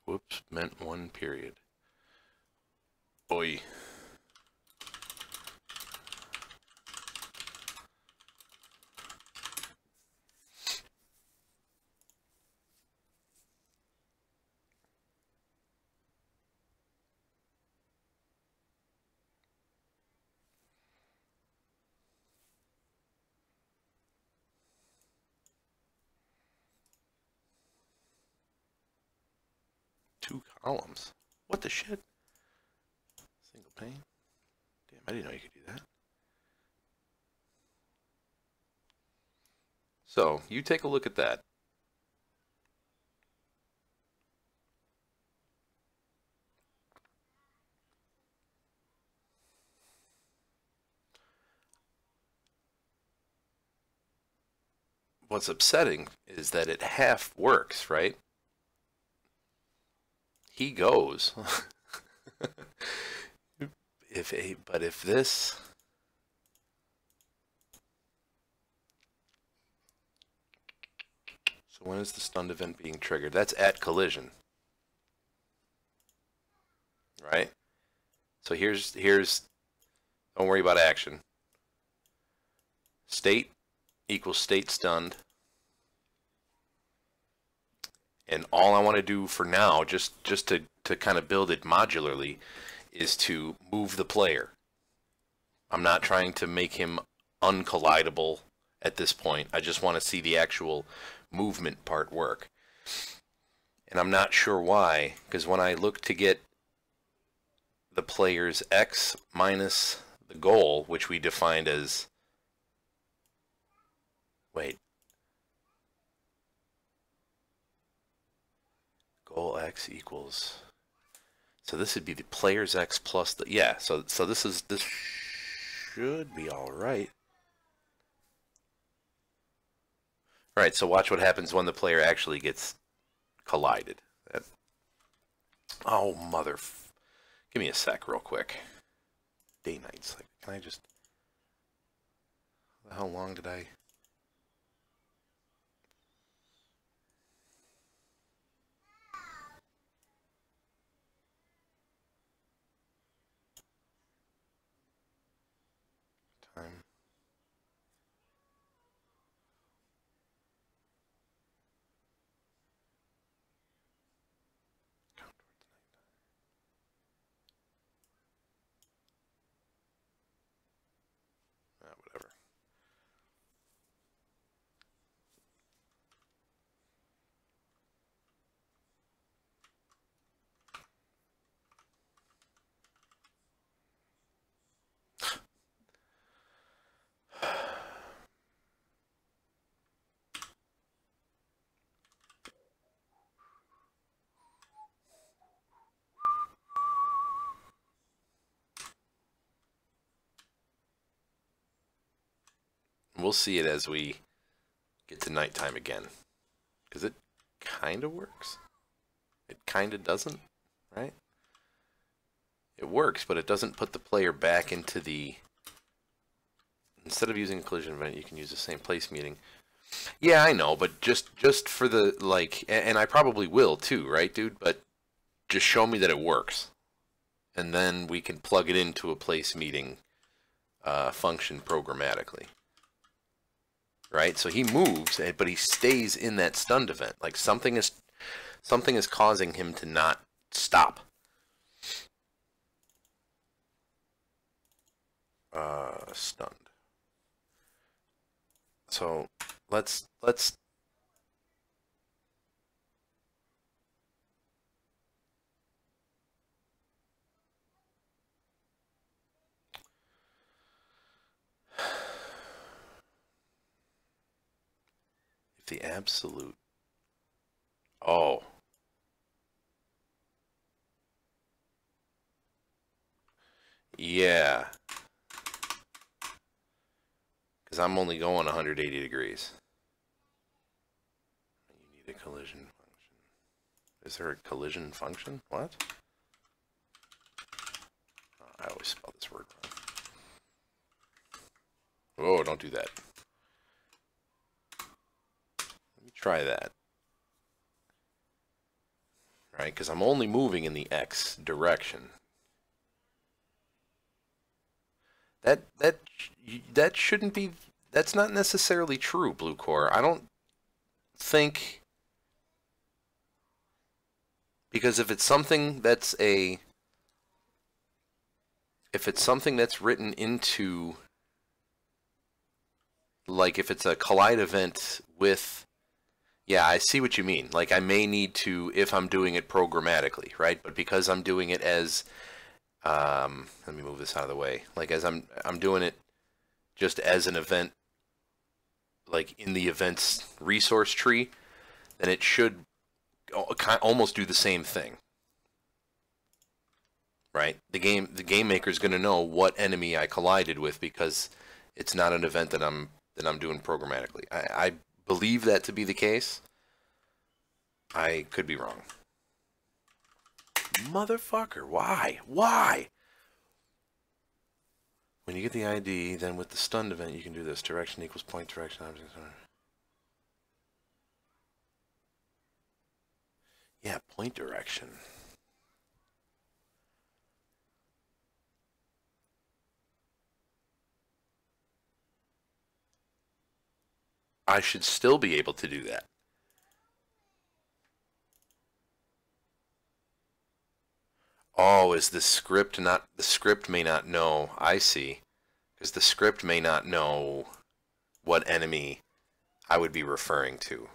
Whoops, meant one period. Boy. 2 columns. What the shit? Single pane? Damn, I didn't know you could do that. So, you take a look at that. What's upsetting is that it half works, right? He goes. But if this... So when is the stunned event being triggered? That's at collision. Right? So here's don't worry about action. State equals state stunned. And all I want to do for now, just to kind of build it modularly, is to move the player. I'm not trying to make him uncollidable at this point. I just want to see the actual movement part work. And I'm not sure why, because when I look to get the player's x minus the goal, which we defined as... Wait. Goal x equals... So this would be the player's x plus the... Yeah, so this should be all right. All right, so watch what happens when the player actually gets collided. Oh, mother... Give me a sec real quick. Day nights. Like, can I just... How long did I... Time. Whatever. We'll see it as we get to nighttime again, because it kind of works. It kind of doesn't, right? It works, but it doesn't put the player back into the... Instead of using a collision event, you can use the same place meeting. Yeah, I know, but just for the, like, and I probably will too, right, dude? But just show me that it works, and then we can plug it into a place meeting function programmatically. Right, so he moves, but he stays in that stunned event. Like something is causing him to not stop. Stunned. So let's. The absolute. Oh. Yeah. Because I'm only going 180 degrees. You need a collision function. Is there a collision function? What? Oh, I always spell this word wrong. Oh, don't do that. Try that. Right, because I'm only moving in the X direction. That shouldn't be... That's not necessarily true, Blue Core. I don't think... Because if it's something that's a... If it's something that's written into... Like, if it's a collide event with... Yeah, I see what you mean. Like I may need to if I'm doing it programmatically, right? But because I'm doing it as let me move this out of the way. Like as I'm doing it just as an event, like in the events resource tree, then it should almost do the same thing, right? The game maker is going to know what enemy I collided with because it's not an event that I'm doing programmatically. I believe that to be the case. I could be wrong. Motherfucker, why? Why? When you get the ID, then with the stunned event, you can do this. Direction equals point direction object. Yeah, point direction. I should still be able to do that. Oh, is the script not... The script may not know. I see. Because the script may not know what enemy I would be referring to.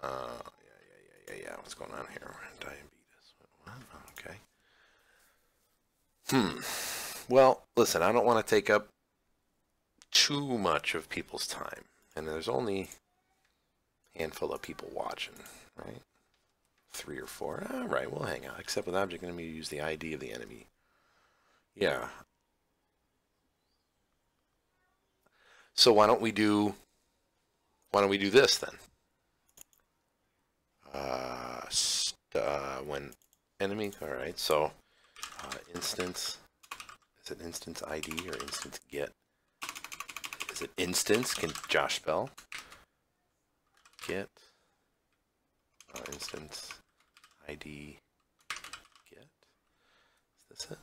Yeah. What's going on here? Diabetes. Okay. Well, listen, I don't want to take up too much of people's time. And there's only a handful of people watching, right? 3 or 4. All right, we'll hang out. Except with object enemy, use the ID of the enemy. Yeah. So why don't we do this then? When enemy, all right, so instance, is it instance ID or instance get? Is it instance? Can Josh spell? Get instance ID get. Is this it?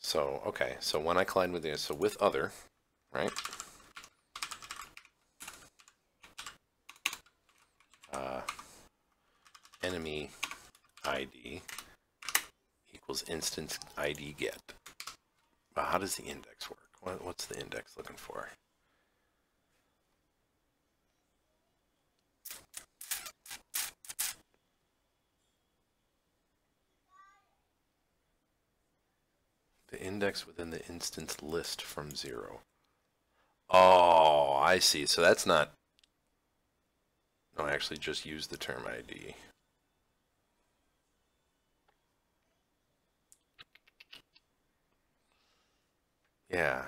So, okay, so when I collide with this, so with other, right? Enemy ID equals instance ID get. But how does the index work? What's the index looking for? The index within the instance list from 0. Oh, I see. So that's not... No, I actually just use the term ID. Yeah.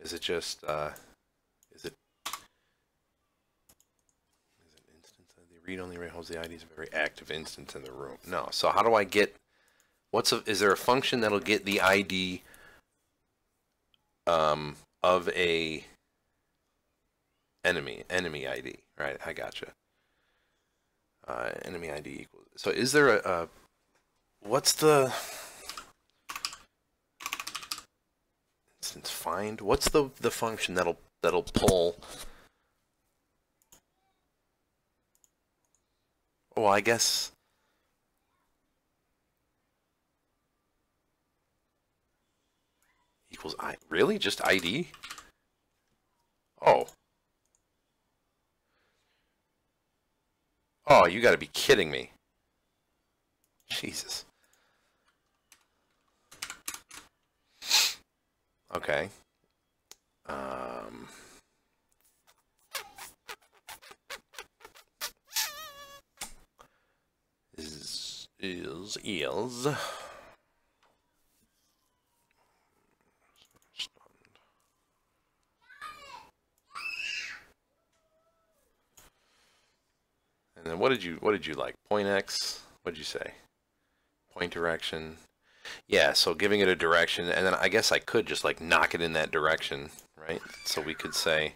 Is it just, is it instance? The read-only array holds the IDs of every active instance in the room. No. So how do I get, is there a function that'll get the ID of a enemy ID, right? I gotcha. Enemy ID equals, so is there a what's the instance find? What's the function that'll pull? Oh, I guess equals really just ID? Oh. Oh, you got to be kidding me. Jesus. Okay. Is and then what did you like? Point X? What did you say? Point direction. Yeah, so giving it a direction, and then I guess I could just like knock it in that direction, right? So we could say,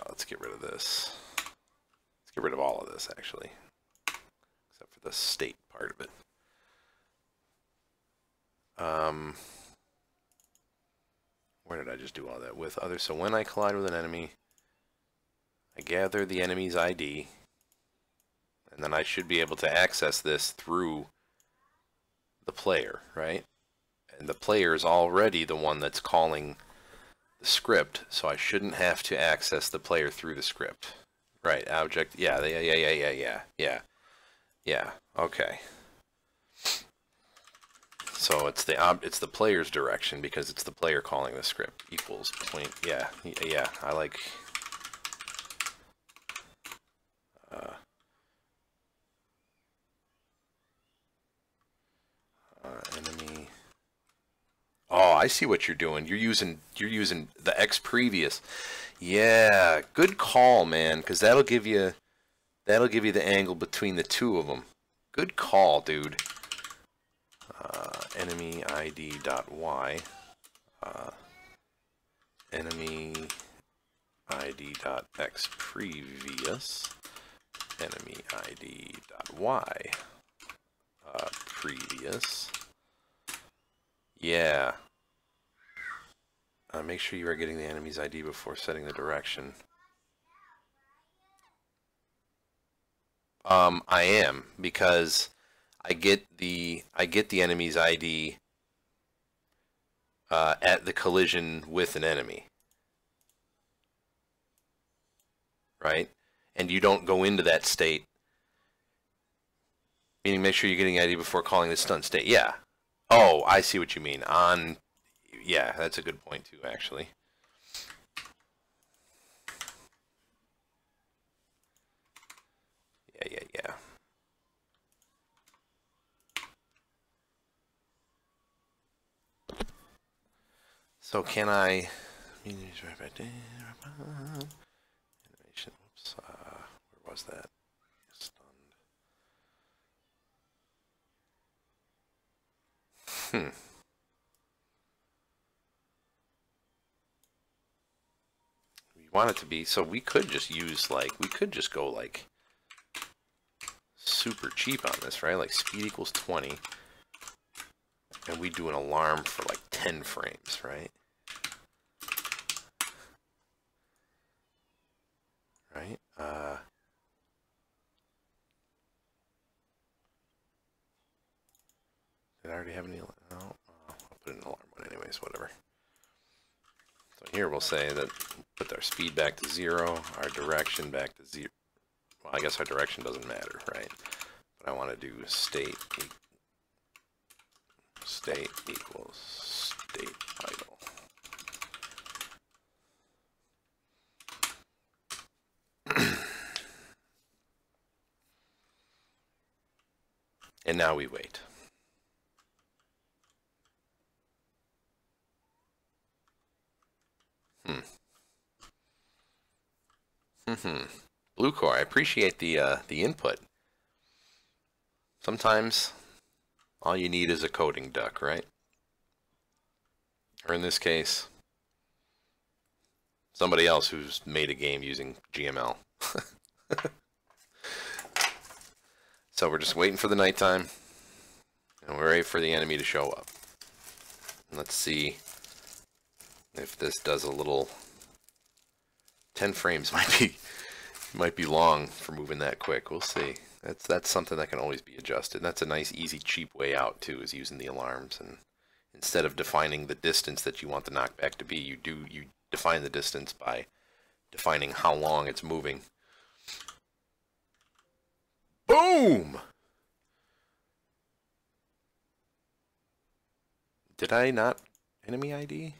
let's get rid of this. Let's get rid of all of this actually, except for the state part of it. Where did I just do all that? With other, so when I collide with an enemy, I gather the enemy's ID, and then I should be able to access this through the player, right? And the player is already the one that's calling the script, so I shouldn't have to access the player through the script. Right, object, yeah, okay. So it's the player's direction because it's the player calling the script equals point, yeah, I like, enemy. Oh, I see what you're doing. You're using the X previous. Yeah, good call, man, because that'll give you the angle between the two of them. Good call, dude. Enemy ID dot y. Enemy ID dot x previous. Enemy ID dot y. Previous. Yeah. Make sure you are getting the enemy's ID before setting the direction. I am, because I get the enemy's ID at the collision with an enemy. Right? And you don't go into that state. Meaning make sure you're getting ID before calling the stun state. Yeah. Oh, I see what you mean. Yeah, that's a good point too, actually. Yeah. So can I... Animation, whoops, where was that? Stunned. We want it to be, so we could just use, like, we could just go, like, super cheap on this, right? Like, speed equals 20. And we do an alarm for, like, 10 frames, right? Right? Did I already have any? No, I'll put an alarm one anyways, whatever. So here we'll say that put our speed back to 0, our direction back to 0. Well, I guess our direction doesn't matter, right? But I want to do state equals state idle. And now we wait. Blue Core, I appreciate the input. Sometimes all you need is a coding duck, right? Or in this case, somebody else who's made a game using GML. So we're just waiting for the nighttime, and we're waiting for the enemy to show up. Let's see if this does a little. 10 frames might be long for moving that quick. We'll see. That's something that can always be adjusted. That's a nice, easy, cheap way out too, is using the alarms. And instead of defining the distance that you want the knockback to be, you define the distance by defining how long it's moving. Boom! Did I not enemy ID?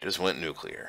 Just went nuclear.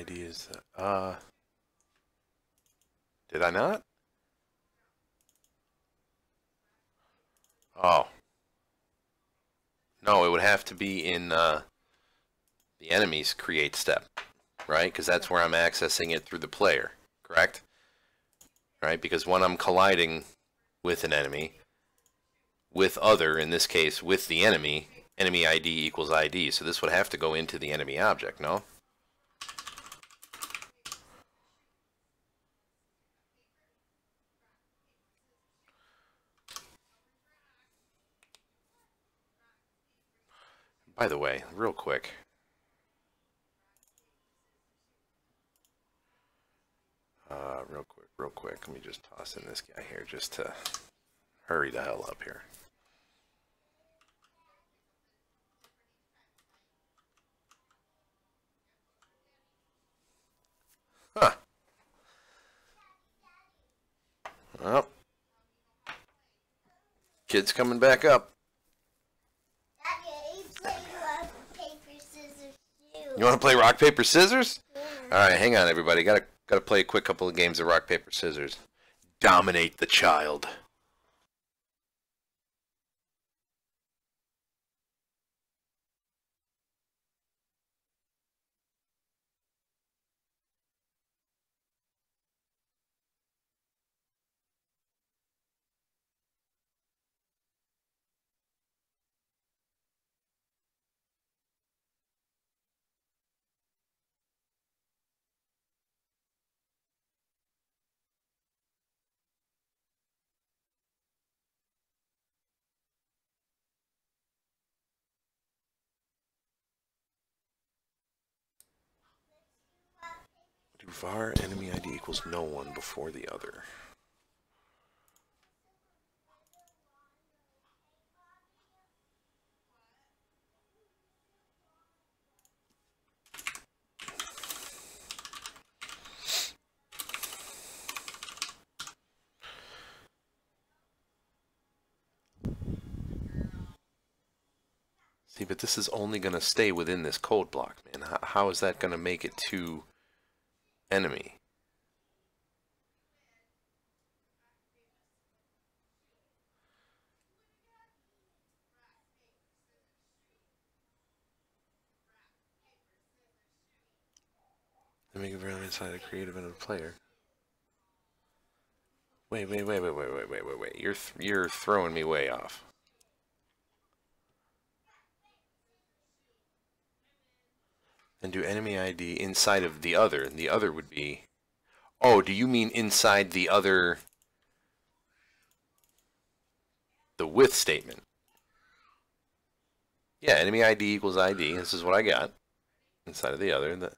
ID is did I not? Oh. No, it would have to be in the enemy's create step, right? Because that's where I'm accessing it through the player, correct? Right? Because when I'm colliding with an enemy, with other, in this case, with the enemy, enemy ID equals ID. So this would have to go into the enemy object, no? By the way, real quick. Real quick. Let me just toss in this guy here just to hurry the hell up here. Huh. Well, kid's coming back up. You want to play rock, paper, scissors? Yeah. All right, hang on, everybody. Gotta play a quick couple of games of rock, paper, scissors. Dominate the child. Do var enemy ID equals no one before the other. See, but this is only going to stay within this code block, man. How is that going to make it to enemy? Let me give it inside a creative and a player. Wait. You're throwing me way off. And do enemy ID inside of the other, and the other would be... Oh, do you mean inside the other... The with statement? Yeah, enemy ID equals ID. This is what I got. Inside of the other. Then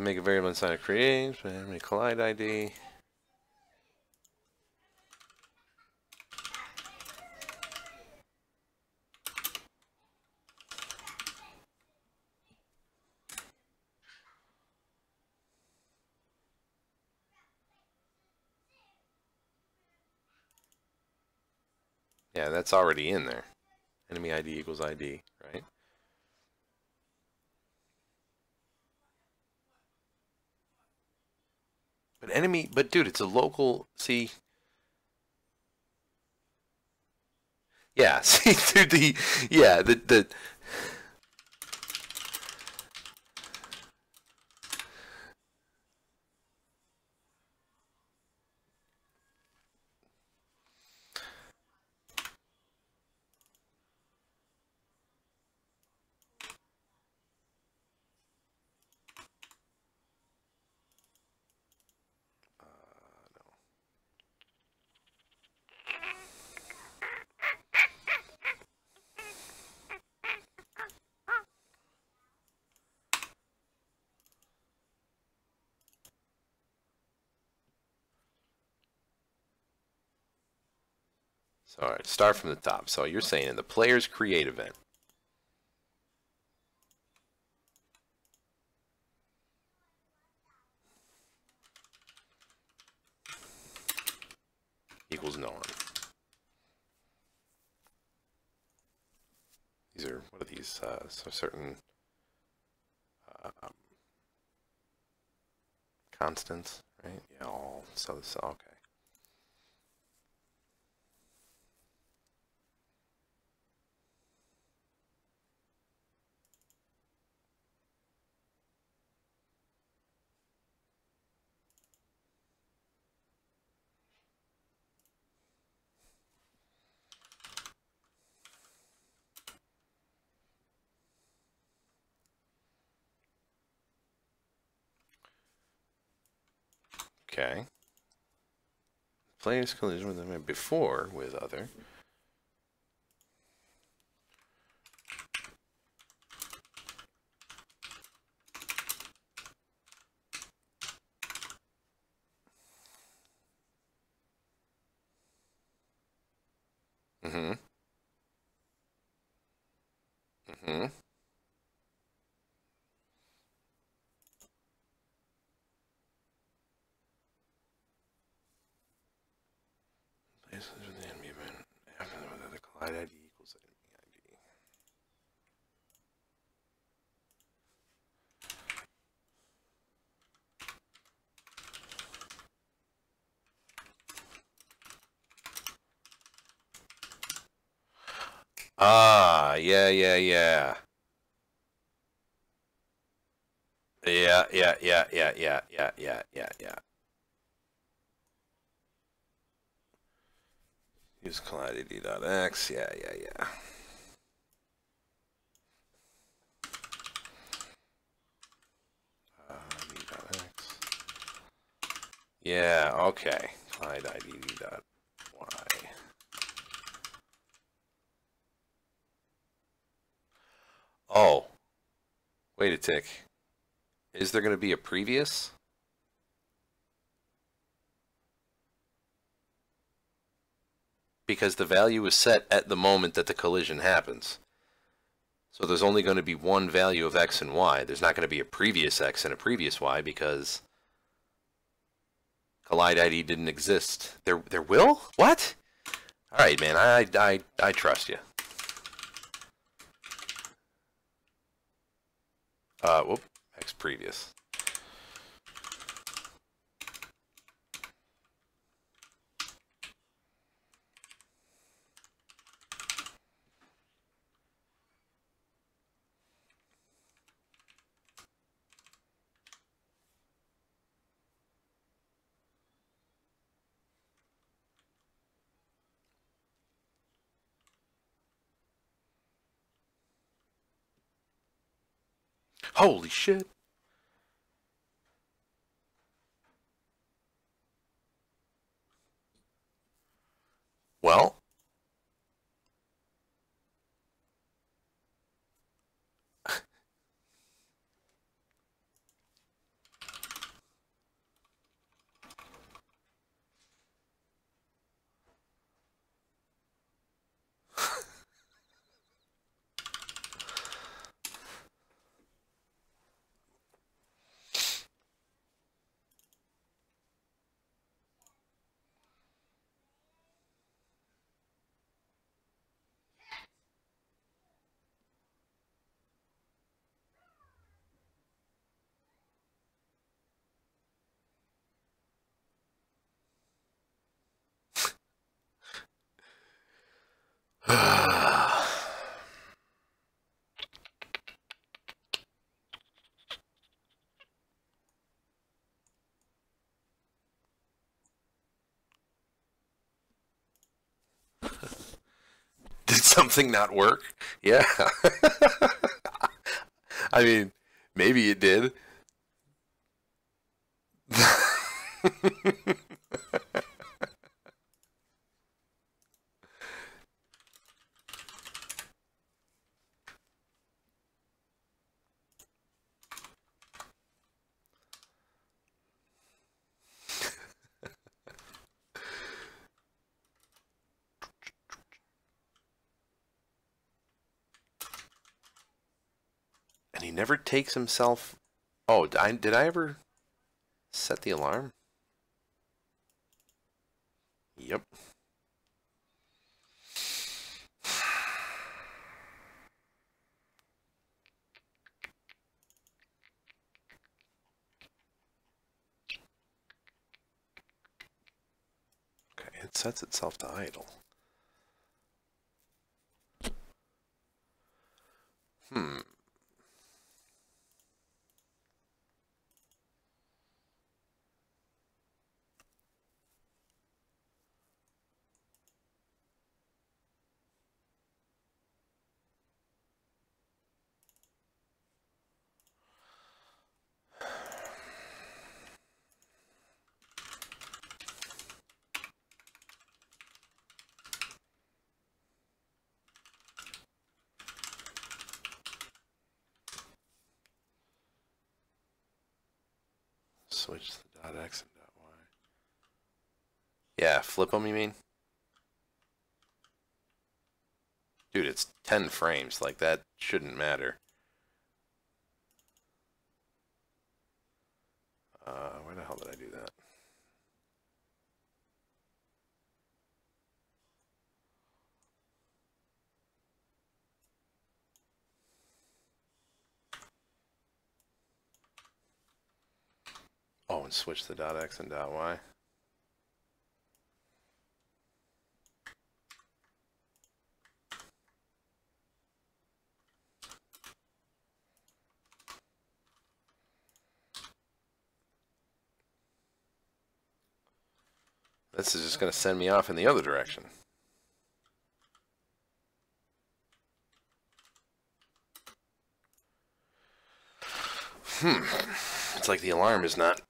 make a variable inside of create, enemy collide ID. Yeah, that's already in there. Enemy ID equals ID, right? But dude, it's a local, see? Yeah, see, dude, the So, all right, start from the top. So you're saying in the player's create event, equals no one. These are, what are these? So certain constants, right? Yeah, all so okay. Okay. Players collision with them before with other. Mm-hmm. Mm-hmm. Places with the enemy event after the collide ID equals enemy ID. Ah, yeah, yeah, yeah. Yeah, yeah, yeah, yeah, yeah, yeah, yeah, yeah, yeah. Use collide ID.x. Yeah, yeah, yeah. ID.x. Yeah, okay. Collide ID.y. Oh, wait a tick. Is there going to be a previous? Because the value is set at the moment that the collision happens. So there's only going to be one value of x and y. There's not going to be a previous x and a previous y because collide ID didn't exist. There will? What? All right, man. I trust you. Whoop. X previous. Holy shit. Well, did something not work? Yeah. I mean, maybe it did. And he never takes himself. Oh, did I ever set the alarm? Yep. sets itself to idle. Switch the dot X and dot Y. Yeah, flip them, you mean? Dude, it's 10 frames. Like, that shouldn't matter. Where the hell did I do that? Oh, and switch the dot X and dot Y. This is just going to send me off in the other direction. It's like the alarm is not...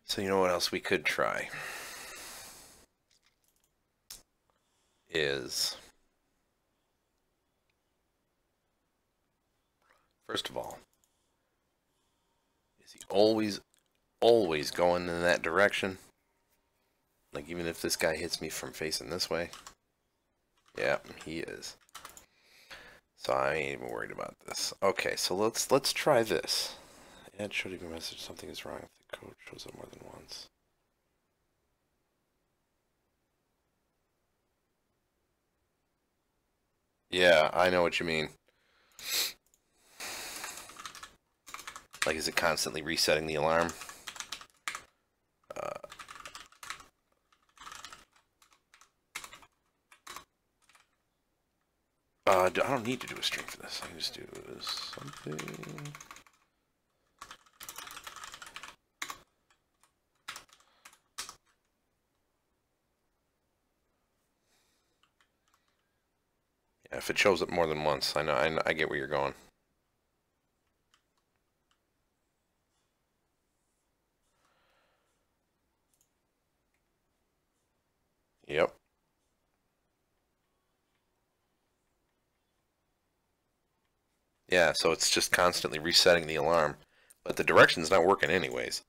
So you know what else we could try? Is... First of all, is he always going in that direction? Like, even if this guy hits me from facing this way? Yeah, he is. So I ain't even worried about this. Okay, so let's try this. Add should even message something is wrong if the code shows up more than once. Yeah, I know what you mean. Like, is it constantly resetting the alarm? I don't need to do a string for this. I can just do something. Yeah, if it shows up more than once, I know, I get where you're going. Yep. Yeah, so it's just constantly resetting the alarm, but the direction's not working anyways.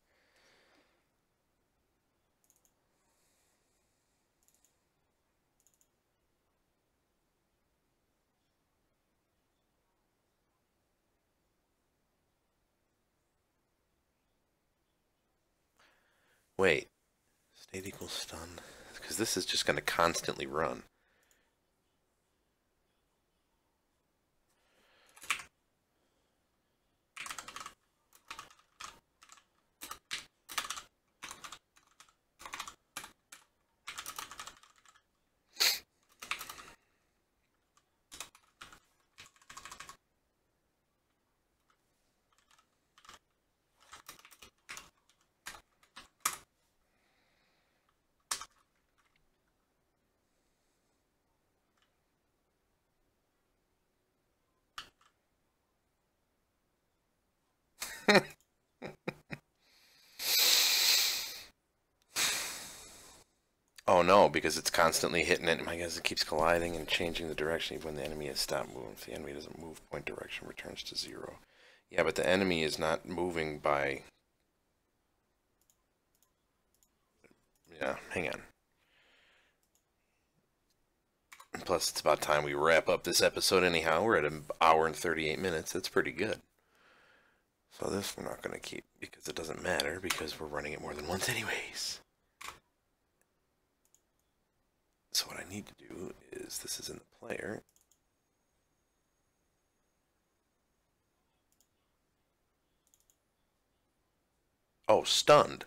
Wait, state equals stun, because this is just going to constantly run. Oh no, because it's constantly hitting it. I guess it keeps colliding and changing the direction even when the enemy has stopped moving. If the enemy doesn't move, point direction returns to 0. Yeah, but the enemy is not moving by... Yeah, hang on. Plus, it's about time we wrap up this episode anyhow. We're at an hour and 38 minutes. That's pretty good. So this we're not going to keep because it doesn't matter because we're running it more than once anyways. So what I need to do is, this is in the player. Oh, stunned.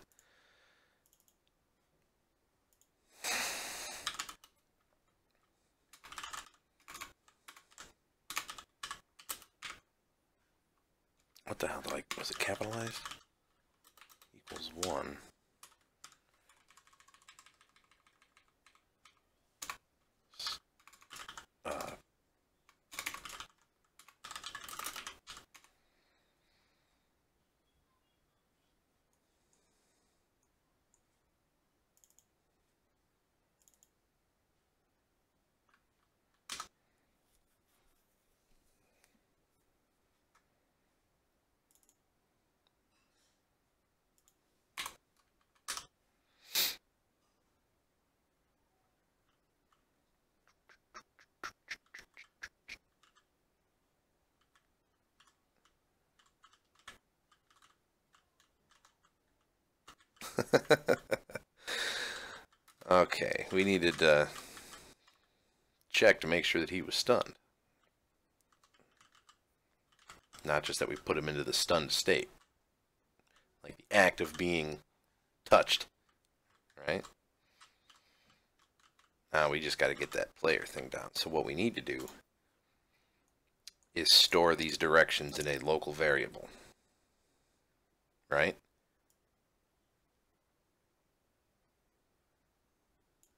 What the hell? Was it capitalized? Equals 1. Okay, we needed to check to make sure that he was stunned. Not just that we put him into the stunned state. Like the act of being touched. Right? Now we just got to get that player thing down. So what we need to do is store these directions in a local variable. Right?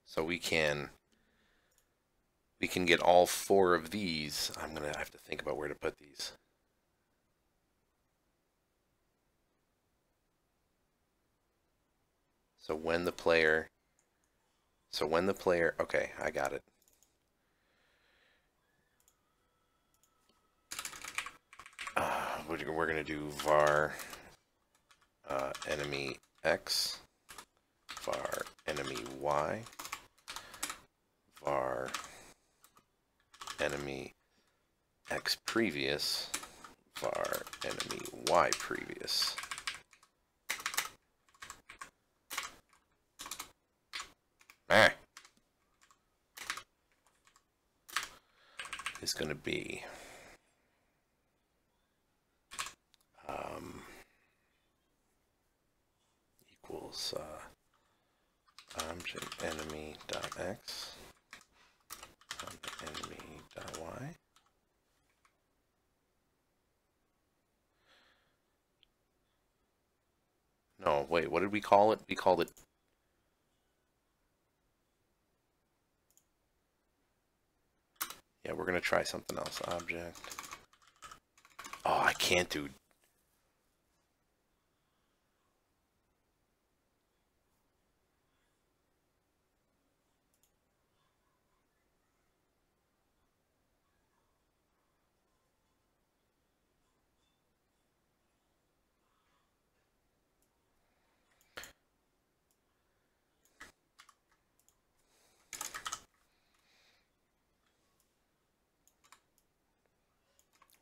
So we can get all 4 of these. I'm going to have to think about where to put these. So when the player, okay, I got it. We're going to do var enemy x, var enemy y, var enemy x previous, var enemy y previous. Is going to be equals object enemy dot x, object enemy dot y. No, wait, what did we call it? We called it... Yeah, we're going to try something else. Object. Oh, I can't do...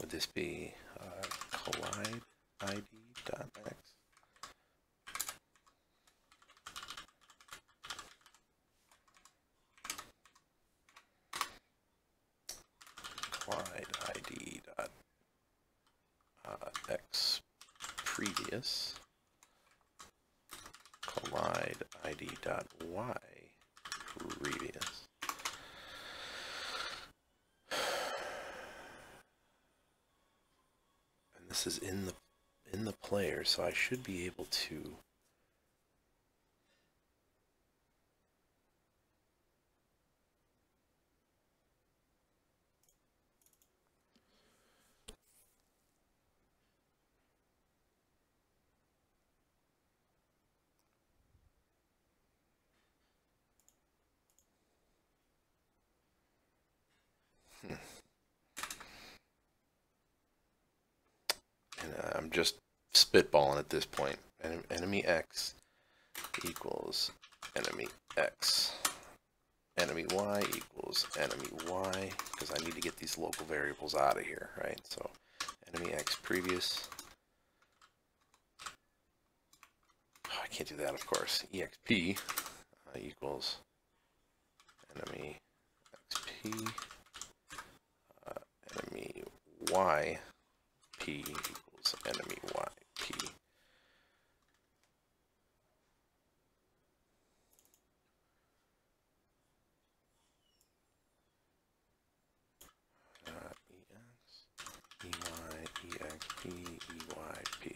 Would this be collide id dot x? Collide id dot x previous, collide id dot y previous. And this is in the player, so I should be able to... And I'm just spitballing at this point. Enemy X equals enemy X. Enemy Y equals enemy Y, because I need to get these local variables out of here, right? So enemy X previous. Oh, I can't do that, of course. EXP equals enemy XP. Enemy Y P equals enemy Y P. EX, EY, EXP, EYP.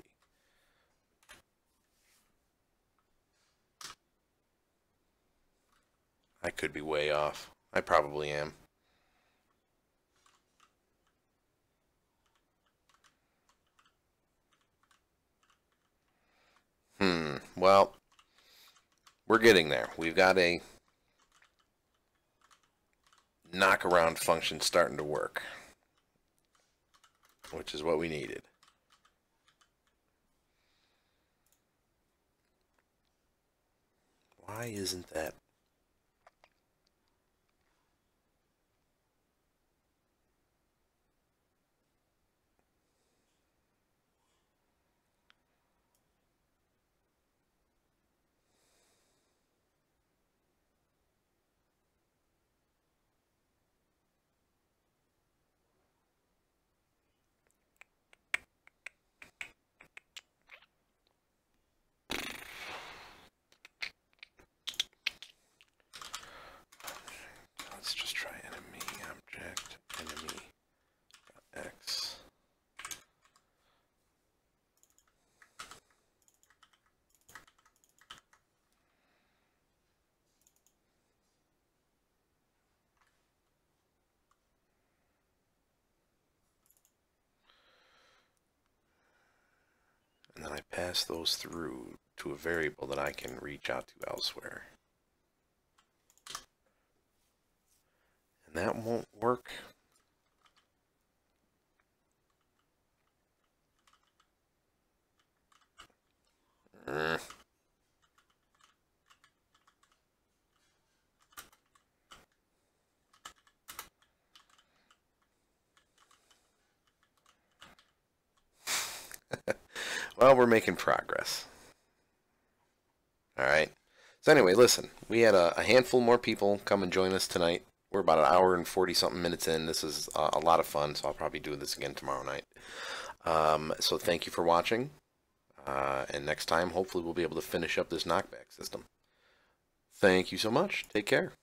I could be way off. I probably am. Well, we're getting there. We've got a knockaround function starting to work, which is what we needed. Why isn't that? Let's just try enemy object, enemy X. And then I pass those through to a variable that I can reach out to elsewhere. And that won't work. Well, we're making progress. All right. So anyway, listen, we had a handful more people come and join us tonight. We're about an hour and 40-something minutes in. This is a lot of fun, so I'll probably do this again tomorrow night. So thank you for watching. And next time, hopefully, we'll be able to finish up this knockback system. Thank you so much. Take care.